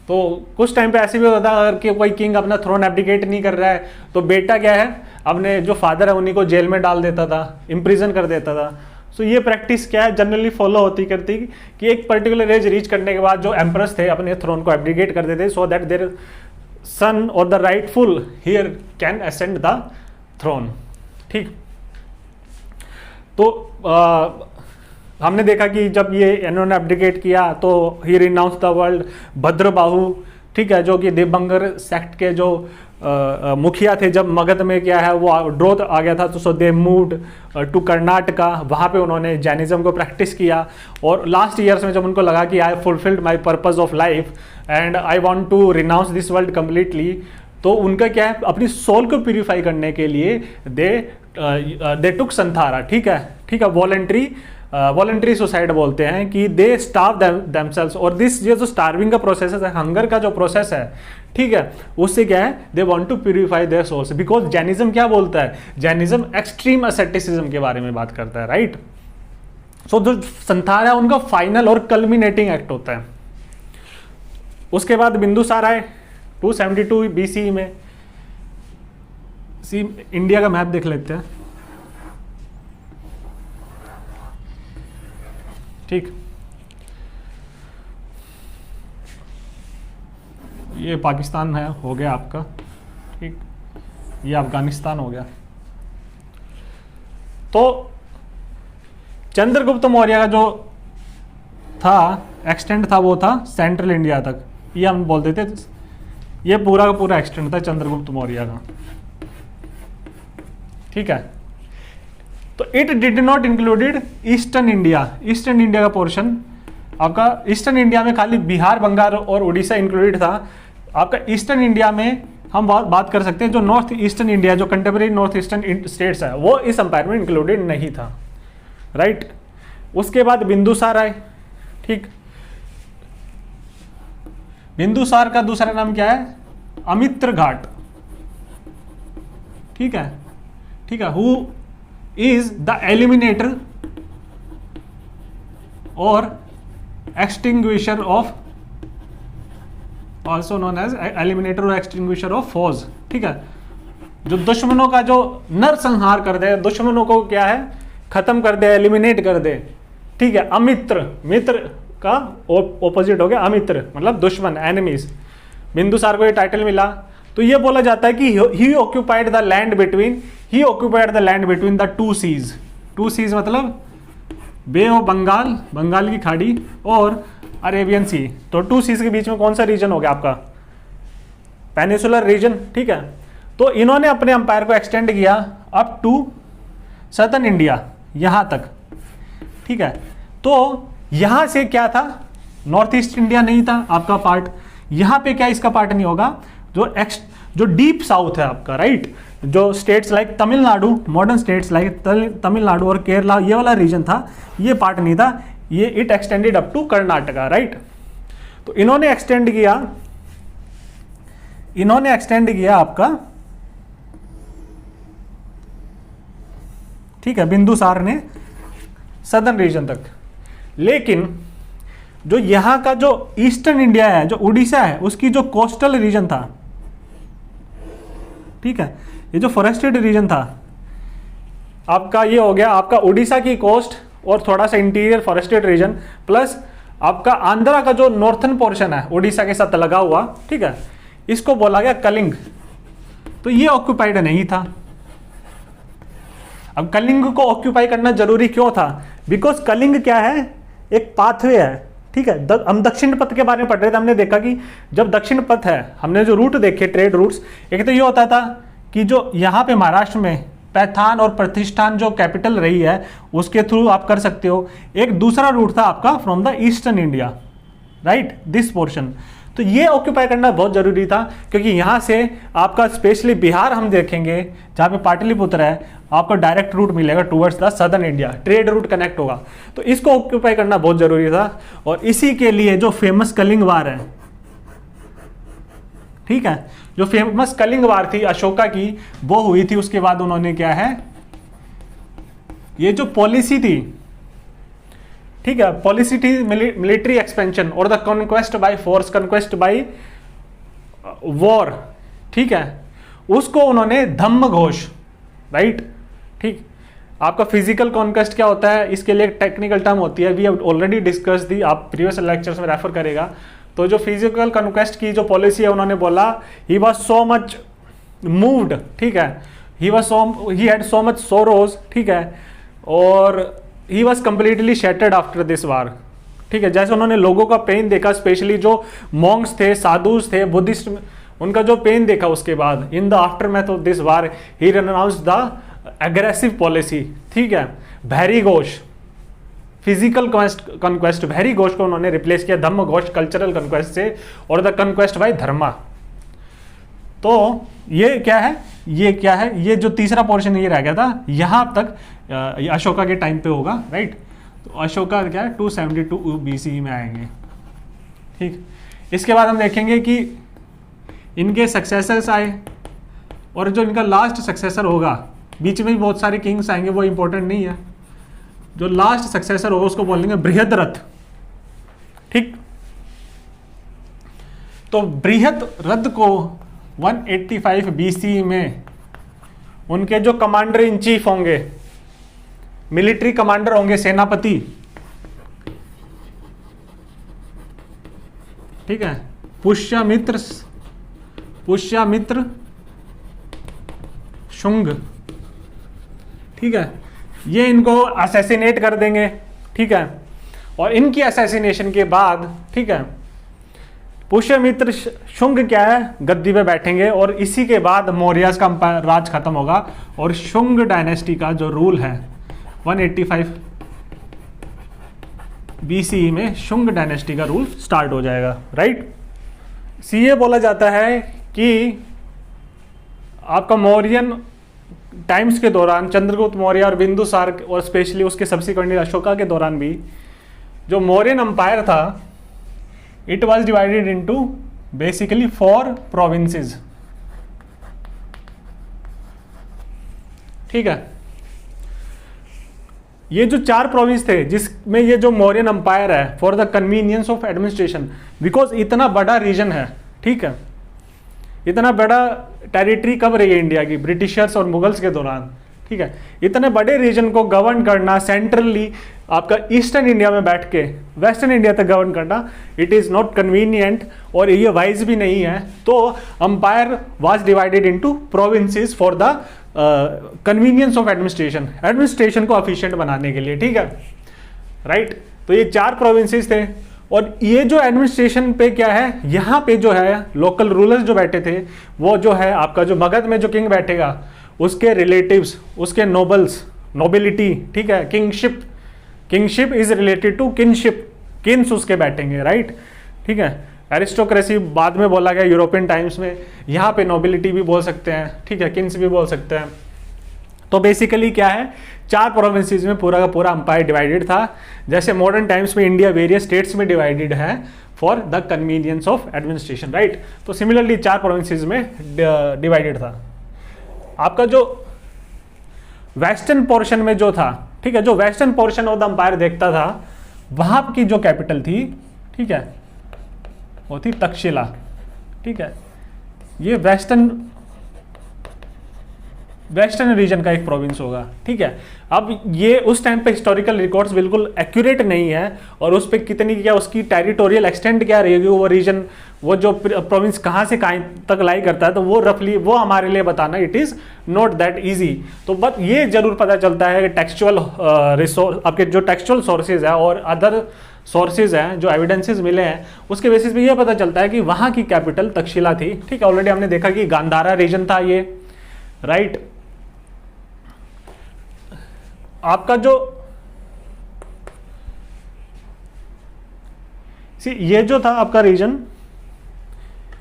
तो कुछ टाइम पे ऐसे भी होता था अगर कि कोई किंग अपना थ्रोन एब्डिकेट नहीं कर रहा है, तो बेटा क्या है अपने जो फादर है उन्हीं को जेल में डाल देता था, इम्प्रिजन कर देता था। सो ये प्रैक्टिस क्या है जनरली फॉलो होती करती कि एक पर्टिकुलर एज रीच करने के बाद जो एम्परर्स थे अपने थ्रोन को एब्डिकेट कर देते, सो दैट देयर सन और the rightful heir can ascend the throne, ठीक। तो हमने देखा कि जब ये इन्होंने एब्डिकेट किया तो ही रिनाउंस द वर्ल्ड, भद्रबाहु, ठीक है, जो कि देवबंगर सेक्ट के जो मुखिया थे, जब मगध में क्या है वो ड्रोथ आ गया था, तो सो दे मूव्ड टू कर्नाटका, वहाँ पे उन्होंने जैनिज्म को प्रैक्टिस किया। और लास्ट ईयर्स में जब उनको लगा कि I fulfilled my purpose of life and I want to renounce this world completely, तो उनका क्या है अपनी सोल को प्यूरिफाई करने के लिए दे टुक संथारा, ठीक है, वॉलंटरी सुसाइड बोलते हैं कि दे स्टार्व देमसेल्व्स। और दिस ये जो स्टार्विंग का प्रोसेस है, हंगर का जो प्रोसेस है, ठीक है, उससे क्या है they want to purify their souls, because Jainism क्या बोलता है, जैनिज्म एक्सट्रीम एसेटिसिज्म के बारे में बात करता है, राइट। सो जो संथार है उनका फाइनल और कल्मिनेटिंग एक्ट होता है। उसके बाद बिंदुसार आए 272 BC में। सी इंडिया का मैप देख लेते हैं, ठीक। ये पाकिस्तान है, हो गया आपका, ठीक। ये अफगानिस्तान हो गया। तो चंद्रगुप्त मौर्य का जो था एक्सटेंड था वो था सेंट्रल इंडिया तक, ये हम बोलते थे। ये पूरा का पूरा एक्सटेंड था चंद्रगुप्त मौर्य का, ठीक है। तो it did not included eastern India. Eastern India का पोर्शन आपका, ईस्टर्न इंडिया में खाली बिहार, बंगाल और उड़ीसा इंक्लूडेड था। आपका ईस्टर्न इंडिया में हम बात कर सकते हैं, जो नॉर्थ ईस्टर्न इंडिया, जो कंटेम्प्रेरी नॉर्थ ईस्टर्न स्टेट्स है, वो इस अंपायर में इंक्लूडेड नहीं था, राइट। उसके बाद बिंदुसार आए, ठीक। बिंदुसार का दूसरा नाम क्या है? अमित्र घाट, ठीक है, ठीक है। हु इज द एलिमिनेटर और extinguisher of, also known as eliminator और एक्सटिंग्विशर ऑफ फॉज, ठीक है। जो दुश्मनों का जो नरसंहार कर दे, दुश्मनों को क्या है, खत्म कर दे, एलिमिनेट कर दे, ठीक है। अमित्र, मित्र का ऑपोजिट हो गया अमित्र, मतलब दुश्मन, एनिमीज। बिंदुसार को ये टाइटल मिला। तो ये बोला जाता है कि he occupied the land between, he occupied the land between the two seas. Two seas मतलब बे ऑफ बंगाल, बंगाल की खाड़ी, और अरेबियन सी। तो टू सीज के बीच में कौन सा रीजन हो गया आपका? पेनिसुलर रीजन, ठीक है। तो इन्होंने अपने अंपायर को एक्सटेंड किया अप टू सदर्न इंडिया, यहां तक, ठीक है। तो यहां से क्या था, नॉर्थ ईस्ट इंडिया नहीं था आपका पार्ट। यहां पे क्या इसका पार्ट नहीं होगा, जो डीप साउथ है आपका, राइट। जो states like Tamil Nadu, modern states like Tamil Nadu और केरला, ये वाला रीजन था, ये पार्ट नहीं था। ये it extended up to Karnataka, right. तो इन्होंने एक्सटेंड किया आपका, ठीक है, बिंदुसार ने सदर्न रीजन तक। लेकिन जो यहां का जो ईस्टर्न इंडिया है, जो उड़ीसा है, उसकी जो कोस्टल रीजन था, ठीक है, ये जो फॉरेस्टेड रीजन था आपका, ये हो गया आपका उड़ीसा की कोस्ट और थोड़ा सा इंटीरियर फॉरेस्टेड रीजन, प्लस आपका आंध्रा का जो नॉर्थन पोर्शन है उड़ीसा के साथ लगा हुआ, ठीक है, इसको बोला गया कलिंग। तो ये ऑक्यूपाइड नहीं था। अब कलिंग को ऑक्यूपाई करना जरूरी क्यों था? बिकॉज कलिंग क्या है, एक पाथवे है, ठीक है। हम दक्षिण पथ के बारे में पढ़ रहे थे, हमने देखा कि जब दक्षिण पथ है, हमने जो रूट देखे, ट्रेड रूट्स, एक तो ये होता था कि जो यहाँ पे महाराष्ट्र में पैथान और प्रतिष्ठान जो कैपिटल रही है, उसके थ्रू आप कर सकते हो। एक दूसरा रूट था आपका from the eastern India, right, this portion. तो ये ऑक्यूपाई करना बहुत जरूरी था, क्योंकि यहाँ से आपका स्पेशली बिहार हम देखेंगे, जहाँ पे पाटलिपुत्र है, आपको डायरेक्ट रूट मिलेगा towards the southern India, trade route connect होगा। तो इसको ऑक्यूपाई करना बहुत जरूरी था, और इसी के लिए जो फेमस कलिंग वार है, ठीक है, जो फेमस कलिंग वार थी अशोका की, वो हुई थी। उसके बाद उन्होंने क्या है, ये जो पॉलिसी थी, ठीक है, पॉलिसी थी मिलिट्री एक्सपेंशन और the conquest by force, conquest by war, ठीक है, उसको उन्होंने धम्म घोष, राइट, ठीक। आपका फिजिकल कॉन्क्वेस्ट क्या होता है, इसके लिए एक टेक्निकल टर्म होती है, वी हैव ऑलरेडी डिस्कस दी, आप प्रीवियस लेक्चर्स में रेफर करेगा। तो जो फिजिकल कॉन्क्वेस्ट की जो पॉलिसी है, उन्होंने बोला he was so much moved, ठीक है, he had so much sorrows, ठीक है, और he was completely shattered after this वार, ठीक है। जैसे उन्होंने लोगों का पेन देखा, स्पेशली जो मॉन्क्स थे, साधुस थे, बुद्धिस्ट, उनका जो पेन देखा, उसके बाद in the after math of this war he announce the aggressive policy, ठीक है। भैरी घोष, फिजिकल कॉन्क्वेस्ट, भैरी घोष को उन्होंने रिप्लेस किया धम्म घोष, कल्चरल कॉन्क्वेस्ट से, और द कॉन्क्वेस्ट बाय धर्मा। तो ये क्या है, ये जो तीसरा पोर्शन ये रह गया था, यहां तक ये अशोका के टाइम पे होगा, राइट। तो अशोका क्या है, 272 BC में आएंगे, ठीक। इसके बाद हम देखेंगे कि इनके सक्सेसर्स आए, और जो इनका लास्ट सक्सेसर होगा, बीच में भी बहुत सारे किंग्स आएंगे, वो इंपॉर्टेंट नहीं है। जो लास्ट सक्सेसर होगा उसको बोलेंगे बृहद्रथ, ठीक। तो बृहत रथ को 185 BC में उनके जो कमांडर इन चीफ होंगे, मिलिट्री कमांडर होंगे, सेनापति, ठीक है, पुष्यमित्र शुंग, ठीक है, ये इनको असैसिनेट कर देंगे, ठीक है। और इनकी असैसिनेशन के बाद, ठीक है, पुष्यमित्र शुंग क्या है, गद्दी पे बैठेंगे और इसी के बाद मौर्यस का राज खत्म होगा और शुंग डायनेस्टी का जो रूल है 185 BCE में शुंग डायनेस्टी का रूल स्टार्ट हो जाएगा, राइट। ये बोला जाता है कि आपका मौर्यन टाइम्स के दौरान, चंद्रगुप्त मौर्य और बिंदुसार और स्पेशली उसके सब्सिक्वेंटली अशोका के दौरान भी जो मौर्यन अंपायर था, it was divided into basically 4 provinces, ठीक है। ये जो 4 प्रोविंस थे जिसमें ये जो मौर्यन अंपायर है for the convenience of administration, because इतना बड़ा रीजन है, ठीक है, इतना बड़ा टेरिटरी कब रही है इंडिया की, ब्रिटिशर्स और मुगल्स के दौरान, ठीक है। इतने बड़े रीजन को गवर्न करना सेंट्रली, आपका ईस्टर्न इंडिया में बैठ के वेस्टर्न इंडिया तक गवर्न करना, इट इज़ नॉट कन्वीनियंट और ये वाइज भी नहीं है। तो umpire was divided into provinces for the convenience of administration को एफिशिएंट बनाने के लिए, ठीक है, राइट। तो ये 4 प्रोविंसेस थे और ये जो एडमिनिस्ट्रेशन पे क्या है, यहाँ पे जो है लोकल रूलर्स जो बैठे थे, वो जो है आपका जो मगध में जो किंग बैठेगा उसके रिलेटिव्स, उसके नोबल्स, नोबिलिटी, ठीक है, kingship is related to kinship, kins उसके बैठेंगे, राइट, ठीक है। एरिस्टोक्रेसी बाद में बोला गया यूरोपियन टाइम्स में, यहाँ पे नोबिलिटी भी बोल सकते हैं, ठीक है, किन्स भी बोल सकते हैं। तो बेसिकली क्या है, 4 प्रोविंसेस में पूरा का पूरा अंपायर डिवाइडेड था, जैसे मॉडर्न टाइम्स में इंडिया वेरियस स्टेट्स में डिवाइडेड है for the convenience of administration, right. तो सिमिलरली 4 प्रोविंसेस में डिवाइडेड था। आपका जो वेस्टर्न पोर्शन में जो था, ठीक है, जो western portion of the umpire देखता था, वहां की जो कैपिटल थी, ठीक है, वो थी तक्षशिला, ठीक है। ये वेस्टर्न रीजन का एक प्रोविंस होगा, ठीक है। अब ये उस टाइम पे हिस्टोरिकल रिकॉर्ड्स बिल्कुल एक्यूरेट नहीं है और उस पर कितनी क्या उसकी टेरिटोरियल एक्सटेंट क्या रहेगी, वो रीजन, वो जो प्रोविंस कहाँ से कहाँ तक लाई करता है, तो वो रफली वो हमारे लिए बताना it is not that easy. तो बट ये जरूर पता चलता है कि टेक्सचुअल रिसोर्स, आपके जो टेक्सचुअल सोर्सेज है और अदर सोर्सेज हैं, जो एविडेंसेस मिले हैं, उसके बेसिस पे ये पता चलता है कि वहाँ की कैपिटल तक्षशिला थी, ठीक है। ऑलरेडी हमने देखा कि गांधारा रीजन था ये, राइट। आपका जो ये जो था आपका रीजन,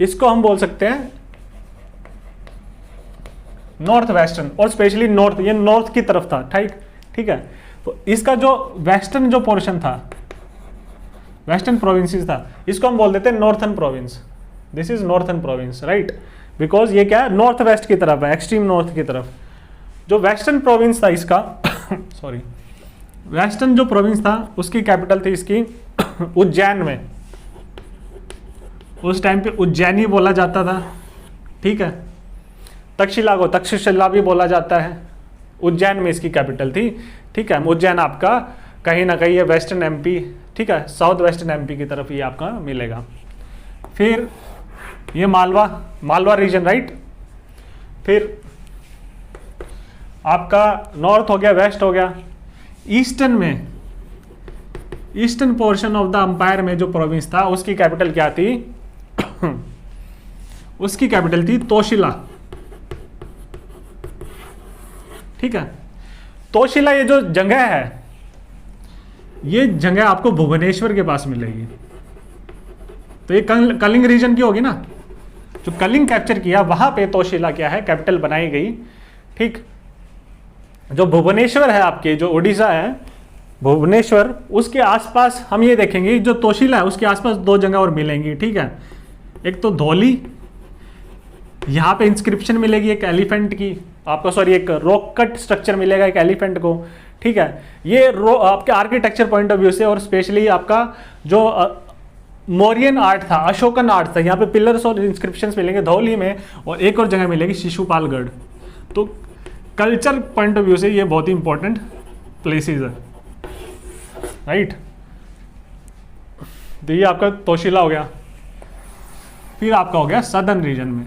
इसको हम बोल सकते हैं नॉर्थ वेस्टर्न और स्पेशली नॉर्थ, ये नॉर्थ की तरफ था, ठीक है। तो इसका जो वेस्टर्न जो पोर्शन था, वेस्टर्न प्रोविंसेस था, इसको हम बोल देते हैं northern province. This is northern province, right, because ये क्या है, नॉर्थ वेस्ट की तरफ है, एक्सट्रीम नॉर्थ की तरफ। जो वेस्टर्न प्रोविंस था इसका सॉरी, वेस्टर्न जो प्रोविंस था उसकी कैपिटल थी इसकी उज्जैन में। उस टाइम पे उज्जैनी बोला जाता था, ठीक है। तक्षशिला को तक्षशिला भी बोला जाता है, उज्जैन में इसकी कैपिटल थी, ठीक है। उज्जैन आपका कहीं ना कहीं ये वेस्टर्न एमपी, ठीक है, साउथ वेस्टर्न एमपी की तरफ ये आपका मिलेगा। फिर ये मालवा रीजन, राइट। फिर आपका नॉर्थ हो गया, वेस्ट हो गया। ईस्टर्न में, eastern portion of the umpire में जो प्रोविंस था उसकी कैपिटल क्या थी उसकी कैपिटल थी तोशिला, ठीक है। तोशिला ये जो जगह है, ये जगह आपको भुवनेश्वर के पास मिलेगी। तो ये कलिंग रीजन की होगी ना, जो कलिंग कैप्चर किया वहां पे तोशिला क्या है, कैपिटल बनाई गई, ठीक। जो भुवनेश्वर है आपके, जो उड़ीसा है भुवनेश्वर, उसके आसपास हम ये देखेंगे जो तोशिला है उसके आसपास 2 जगह और मिलेंगी, ठीक है। एक तो धौली, यहाँ पे इंस्क्रिप्शन मिलेगी एक एलिफेंट की आपको, सॉरी एक रॉक कट स्ट्रक्चर मिलेगा एक एलिफेंट को, ठीक है। ये आपके आर्किटेक्चर पॉइंट ऑफ व्यू से और स्पेशली आपका जो मौर्यन आर्ट था, अशोकन आर्ट था। यहाँ पे पिलर्स और इंस्क्रिप्शंस मिलेंगे धौली में, और एक और जगह मिलेगी शिशुपालगढ़। तो कल्चर पॉइंट ऑफ व्यू से ये बहुत ही इंपॉर्टेंट प्लेसेस है, राइट। तो ये आपका तोशिला हो गया। फिर आपका हो गया सदर्न रीजन में।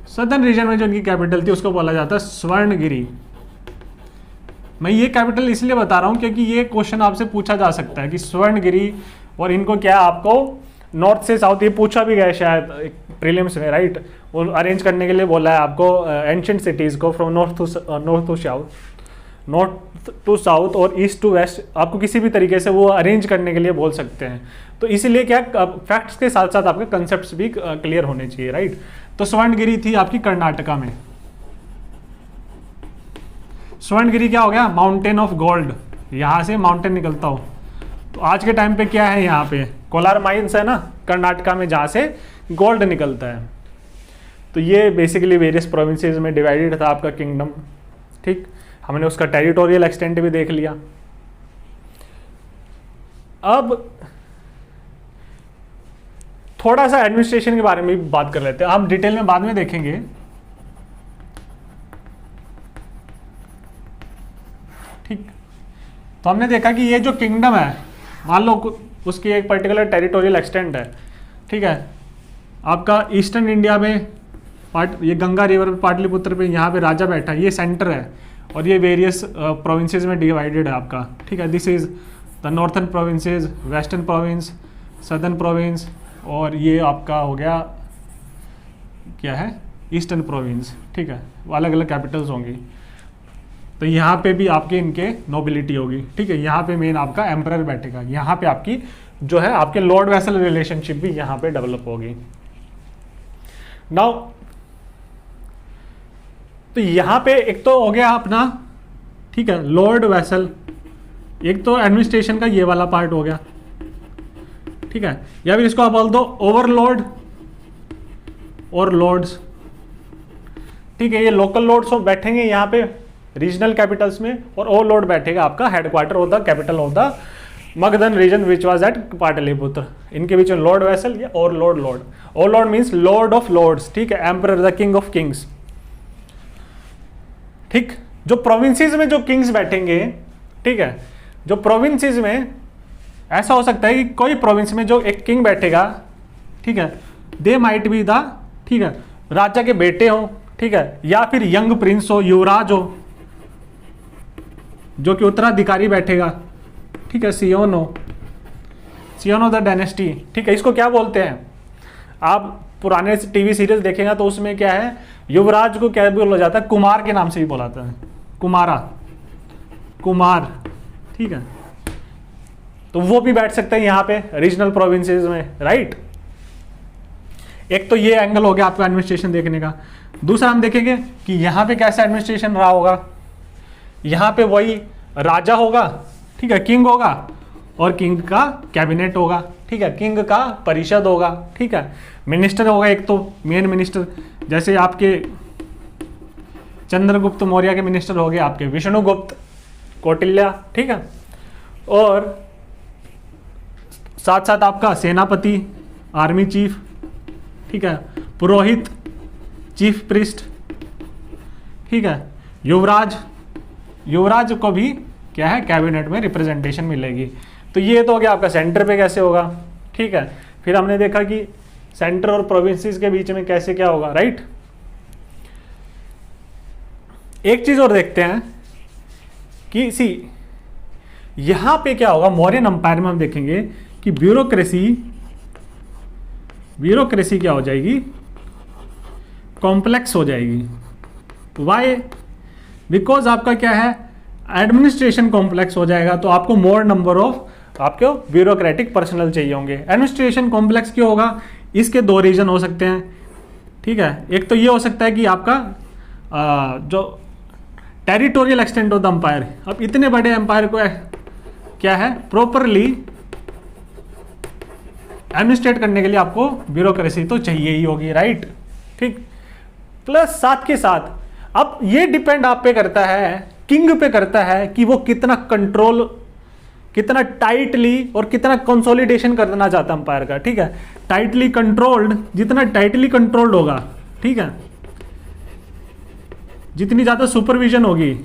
सदर्न रीजन में जो इनकी कैपिटल थी उसको बोला जाता है स्वर्णगिरी। मैं ये कैपिटल इसलिए बता रहा हूँ क्योंकि ये क्वेश्चन आपसे पूछा जा सकता है कि स्वर्णगिरी, और इनको क्या आपको नॉर्थ से साउथ, ये पूछा भी गया शायद प्रीलिम्स में, राइट। वो अरेंज करने के लिए बोला है आपको एंशिएंट सिटीज को फ्रॉम नॉर्थ टू साउथ और ईस्ट टू वेस्ट, आपको किसी भी तरीके से वो अरेंज करने के लिए बोल सकते हैं। तो इसीलिए क्या फैक्ट्स के साथ साथ आपके कंसेप्ट्स भी क्लियर होने चाहिए, राइट। तो स्वर्णगिरी थी आपकी कर्नाटका में। स्वर्णगिरी क्या हो गया, माउंटेन ऑफ गोल्ड, यहाँ से माउंटेन निकलता हो। तो आज के टाइम पे क्या है, यहाँ पे कोलार माइंस है ना कर्नाटका में, जहाँ से गोल्ड निकलता है। तो ये बेसिकली वेरियस प्रोविंसेस में डिवाइडेड था आपका किंगडम, ठीक। हमने उसका टेरिटोरियल एक्सटेंट भी देख लिया। अब थोड़ा सा एडमिनिस्ट्रेशन के बारे में भी बात कर लेते हैं, हम डिटेल में बाद में देखेंगे। ठीक, तो हमने देखा कि ये जो किंगडम है, मान लो उसकी एक पर्टिकुलर टेरिटोरियल एक्सटेंट है, ठीक है। आपका ईस्टर्न इंडिया में ये गंगा रिवर पे पाटलिपुत्र पे यहाँ पे राजा बैठा है, ये सेंटर है, और ये वेरियस प्रोविंसेस में डिवाइडेड है आपका, ठीक है। This is the northern provinces, western province, southern province, और ये आपका हो गया क्या है, ईस्टर्न प्रोविंस, ठीक है। अलग अलग कैपिटल्स होंगी। तो यहाँ पे भी आपके इनके नोबिलिटी होगी, ठीक है। यहाँ पे मेन आपका एम्परर बैठेगा, यहाँ पे आपकी जो है आपके लॉर्ड वैसल रिलेशनशिप भी यहाँ पे डेवलप होगी। नाउ तो यहाँ पे एक तो हो गया अपना, ठीक है, लॉर्ड वैसल, एक तो एडमिनिस्ट्रेशन का ये वाला पार्ट हो गया, ठीक है। या फिर इसको आप बोल दो ओवरलॉर्ड और लॉर्ड्स, ठीक है। ये लोकल लॉर्ड्स बैठेंगे यहाँ पे रीजनल कैपिटल्स में, और ओवरलॉर्ड बैठेगा आपका headquarter of the capital of the Magadhan region which was at Pataliputra. इनके बीच में लॉर्ड वैसल या overlord lord. Overlord means lord of lords, ठीक है। Emperor the king of kings, ठीक। जो प्रोविंसेस में जो किंग्स बैठेंगे, ठीक है, जो प्रोविंसेस में ऐसा हो सकता है कि कोई प्रोविंस में जो एक किंग बैठेगा, ठीक है, दे माइट बी द, ठीक है, राजा के बेटे हो, ठीक है, या फिर यंग प्रिंस हो, युवराज हो, जो कि उत्तराधिकारी बैठेगा, ठीक है, सियोन ऑफ द डायनेस्टी, ठीक है। इसको क्या बोलते हैं, आप पुराने टीवी सीरियल देखेंगे तो उसमें क्या है, युवराज को क्या बोला जाता है, कुमार के नाम से भी बोला जाता है, कुमार, ठीक है। तो वो भी बैठ सकते हैं यहाँ पे रीजनल प्रोविंसेस में, राइट। एक तो ये एंगल हो गया आपका एडमिनिस्ट्रेशन देखने का। दूसरा हम देखेंगे कि यहाँ पे कैसा एडमिनिस्ट्रेशन रहा होगा। यहाँ पे वही राजा होगा, ठीक है, किंग होगा, और किंग का कैबिनेट होगा, ठीक है, किंग का परिषद होगा, ठीक है, मिनिस्टर होगा, एक तो मेन मिनिस्टर, जैसे आपके चंद्रगुप्त मौर्य के मिनिस्टर हो गए आपके विष्णुगुप्त, कौटिल्य, ठीक है। और साथ साथ आपका सेनापति, आर्मी चीफ, ठीक है, पुरोहित, चीफ प्रीस्ट, ठीक है, युवराज को भी क्या है, कैबिनेट में रिप्रेजेंटेशन मिलेगी। तो ये तो हो गया आपका सेंटर पे कैसे होगा, ठीक है। फिर हमने देखा कि सेंटर और प्रोविंसेस के बीच में कैसे क्या होगा, राइट। एक चीज और देखते हैं कि यहां पे क्या होगा, मौर्यन अंपायर में हम देखेंगे कि ब्यूरोक्रेसी क्या हो जाएगी, कॉम्प्लेक्स हो जाएगी। वाई, बिकॉज आपका क्या है, एडमिनिस्ट्रेशन कॉम्प्लेक्स हो जाएगा, तो आपको मोर नंबर ऑफ आपके ब्यूरोक्रेटिक पर्सनल चाहिए होंगे। एडमिनिस्ट्रेशन कॉम्प्लेक्स क्यों होगा, इसके दो रीजन हो सकते हैं, ठीक है। एक तो ये हो सकता है कि आपका जो territorial extent of the umpire, अब इतने बड़े एम्पायर को क्या है, प्रॉपरली एडमिनिस्ट्रेट करने के लिए आपको ब्यूरोक्रेसी तो चाहिए ही होगी, राइट, ठीक। प्लस साथ के साथ अब ये डिपेंड आप पे करता है, किंग पे करता है कि वो कितना टाइटली और कितना कंसोलिडेशन करना चाहता है अंपायर का, ठीक है। टाइटली कंट्रोल्ड, जितना टाइटली कंट्रोल्ड होगा, ठीक है, जितनी ज्यादा सुपरविजन होगी,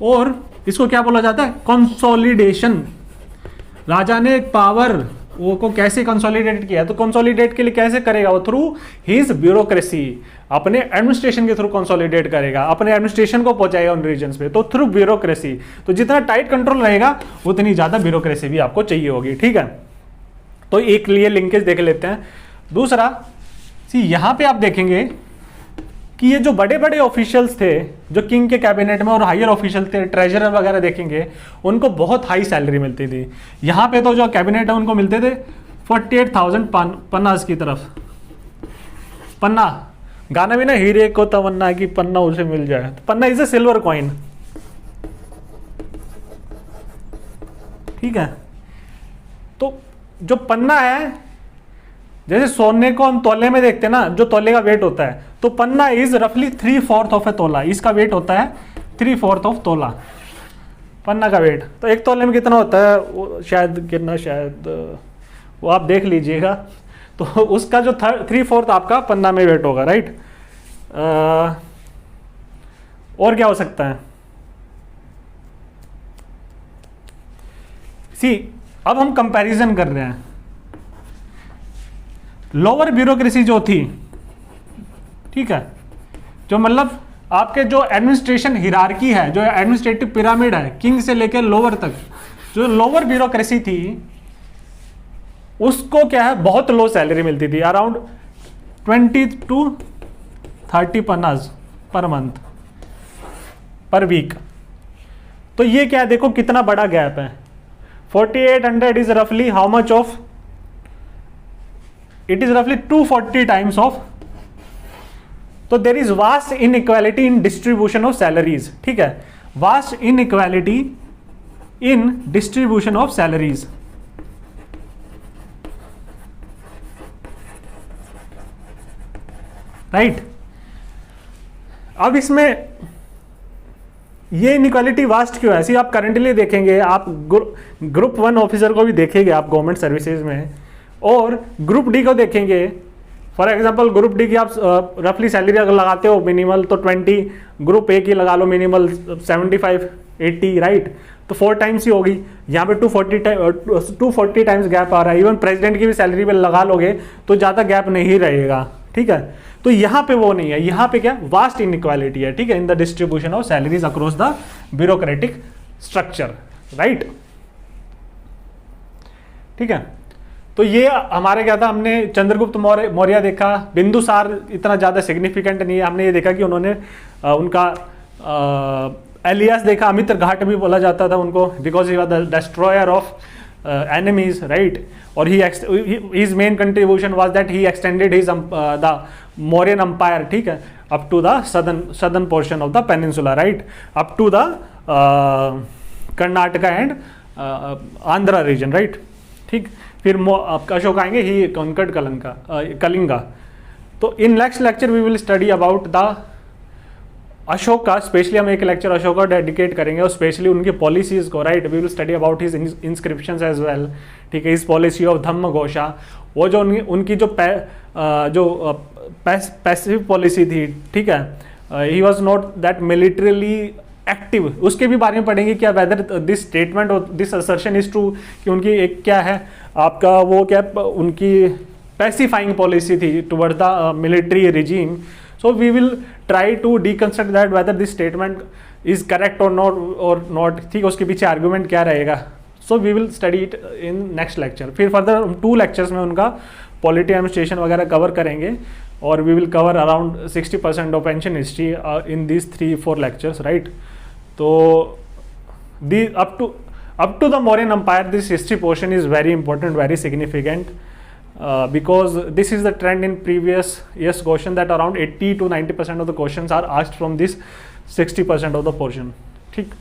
और इसको क्या बोला जाता है, कंसोलिडेशन। राजा ने पावर वो को कैसे कंसोलिडेट किया, तो कंसोलिडेट के लिए कैसे करेगा वो, थ्रू हिज ब्यूरोक्रेसी, अपने एडमिनिस्ट्रेशन के थ्रू कंसोलिडेट करेगा, अपने एडमिनिस्ट्रेशन को पहुंचाएगा उन रीजन्स पे, तो थ्रू ब्यूरोक्रेसी। तो जितना टाइट कंट्रोल रहेगा उतनी ज्यादा ब्यूरोक्रेसी भी आपको चाहिए होगी, ठीक है। तो एक लिए लिंकेज देख लेते हैं। दूसरा यहां पे आप देखेंगे कि ये जो बड़े बड़े ऑफिशियल्स थे जो किंग के कैबिनेट में और हायर ऑफिशियल थे, ट्रेजरर वगैरह देखेंगे, उनको बहुत हाई सैलरी मिलती थी। यहाँ पे तो जो कैबिनेट है उनको मिलते थे 48,000 पन्नास की तरफ। पन्ना गाना भी ना, हीरे को तमन्ना की पन्ना उसे मिल जाए, तो पन्ना इज ए सिल्वर कॉइन, ठीक है। तो जो पन्ना है, जैसे सोने को हम तौले में देखते हैं ना, जो तौले का वेट होता है, तो पन्ना इज रफली 3/4 ऑफ ए तोला, इसका वेट होता है 3/4 ऑफ तोला, पन्ना का वेट। तो एक तौले में कितना होता है वो शायद कितना, शायद वो आप देख लीजिएगा, तो उसका जो 3/4 आपका पन्ना में वेट होगा, राइट। और क्या हो सकता है, अब हम कंपैरिजन कर रहे हैं। लोअर ब्यूरोक्रेसी जो थी, ठीक है, जो मतलब आपके जो एडमिनिस्ट्रेशन हिरार्की है, जो एडमिनिस्ट्रेटिव पिरामिड है, किंग से लेकर लोअर तक, जो लोअर ब्यूरोक्रेसी थी उसको क्या है, बहुत लो सैलरी मिलती थी, अराउंड 20 to 30 पन्नास पर मंथ, पर वीक। तो ये क्या है, देखो कितना बड़ा गैप है। 4800 इज रफली how much of, it is roughly 240 times of, तो there is vast inequality in distribution of salaries, ठीक है, vast inequality in distribution of salaries, right। अब इसमें ये इनइक्वालिटी वास्ट क्यों है, ऐसी आप करंटली देखेंगे, आप ग्रुप 1 ऑफिसर को भी देखेंगे आप गवर्नमेंट सर्विसेज में, और ग्रुप डी को देखेंगे। फॉर एग्जांपल ग्रुप डी की आप रफली सैलरी अगर लगाते हो मिनिमल तो 20, ग्रुप ए की लगा लो मिनिमल 75-80, राइट। तो 4 टाइम्स ही होगी, यहाँ पे 240 टाइम्स गैप आ रहा है। इवन प्रेसिडेंट की भी सैलरी पे लगा लोगे तो ज़्यादा गैप नहीं रहेगा, ठीक है। तो यहाँ पे वो नहीं है, यहाँ पे क्या वास्ट इनइक्वालिटी है, ठीक है, in the distribution of salaries across the bureaucratic structure, right, ठीक है। तो ये हमारे क्या था, हमने चंद्रगुप्त मौर्य देखा, बिंदुसार इतना ज़्यादा सिग्निफिकेंट नहीं है, हमने ये देखा कि उन्होंने उनका एलियास देखा, अमित्र घाट भी बोला जाता था उनको, because he was the destroyer of enemies, right. और his main contribution was that he extended his the Mauryan empire, ठीक है, up to the southern portion of the peninsula, right, up to the Karnataka and Andhra region, right, ठीक। फिर अशोक आएंगे, ही conquered Kalinga. तो in next lecture we will study about the Ashoka का, specially हम एक lecture Ashok का डेडिकेट करेंगे, और स्पेशली उनकी पॉलिसीज को, right. We will study about his inscriptions as well, ठीक है, his policy of Dhamma Ghosha, वो जो उनकी जो पैसिव पॉलिसी थी, ठीक है, he was not that militarily active, उसके भी बारे में पढ़ेंगे क्या, वेदर दिस स्टेटमेंट और दिस असर्शन इज ट्रू, कि उनकी एक क्या है आपका वो क्या उनकी पैसिफाइंग पॉलिसी थी toward the military regime. So we will try to deconstruct that whether this statement is correct और नॉट, ठीक है, उसके पीछे आर्गूमेंट क्या रहेगा। So we will study it in next lecture. फिर फर्दर 2 लेक्चर्स में उनका पॉलिटी एडमिनिस्ट्रेशन वगैरह कवर करेंगे, और we will cover around 60% of ancient history in these 3-4 lectures, right. तो up to the Mauryan Empire, this history portion is very important, very significant, because this is the trend in previous years question, that around 80 to 90% of the questions are asked from this 60% of the portion, ठीक।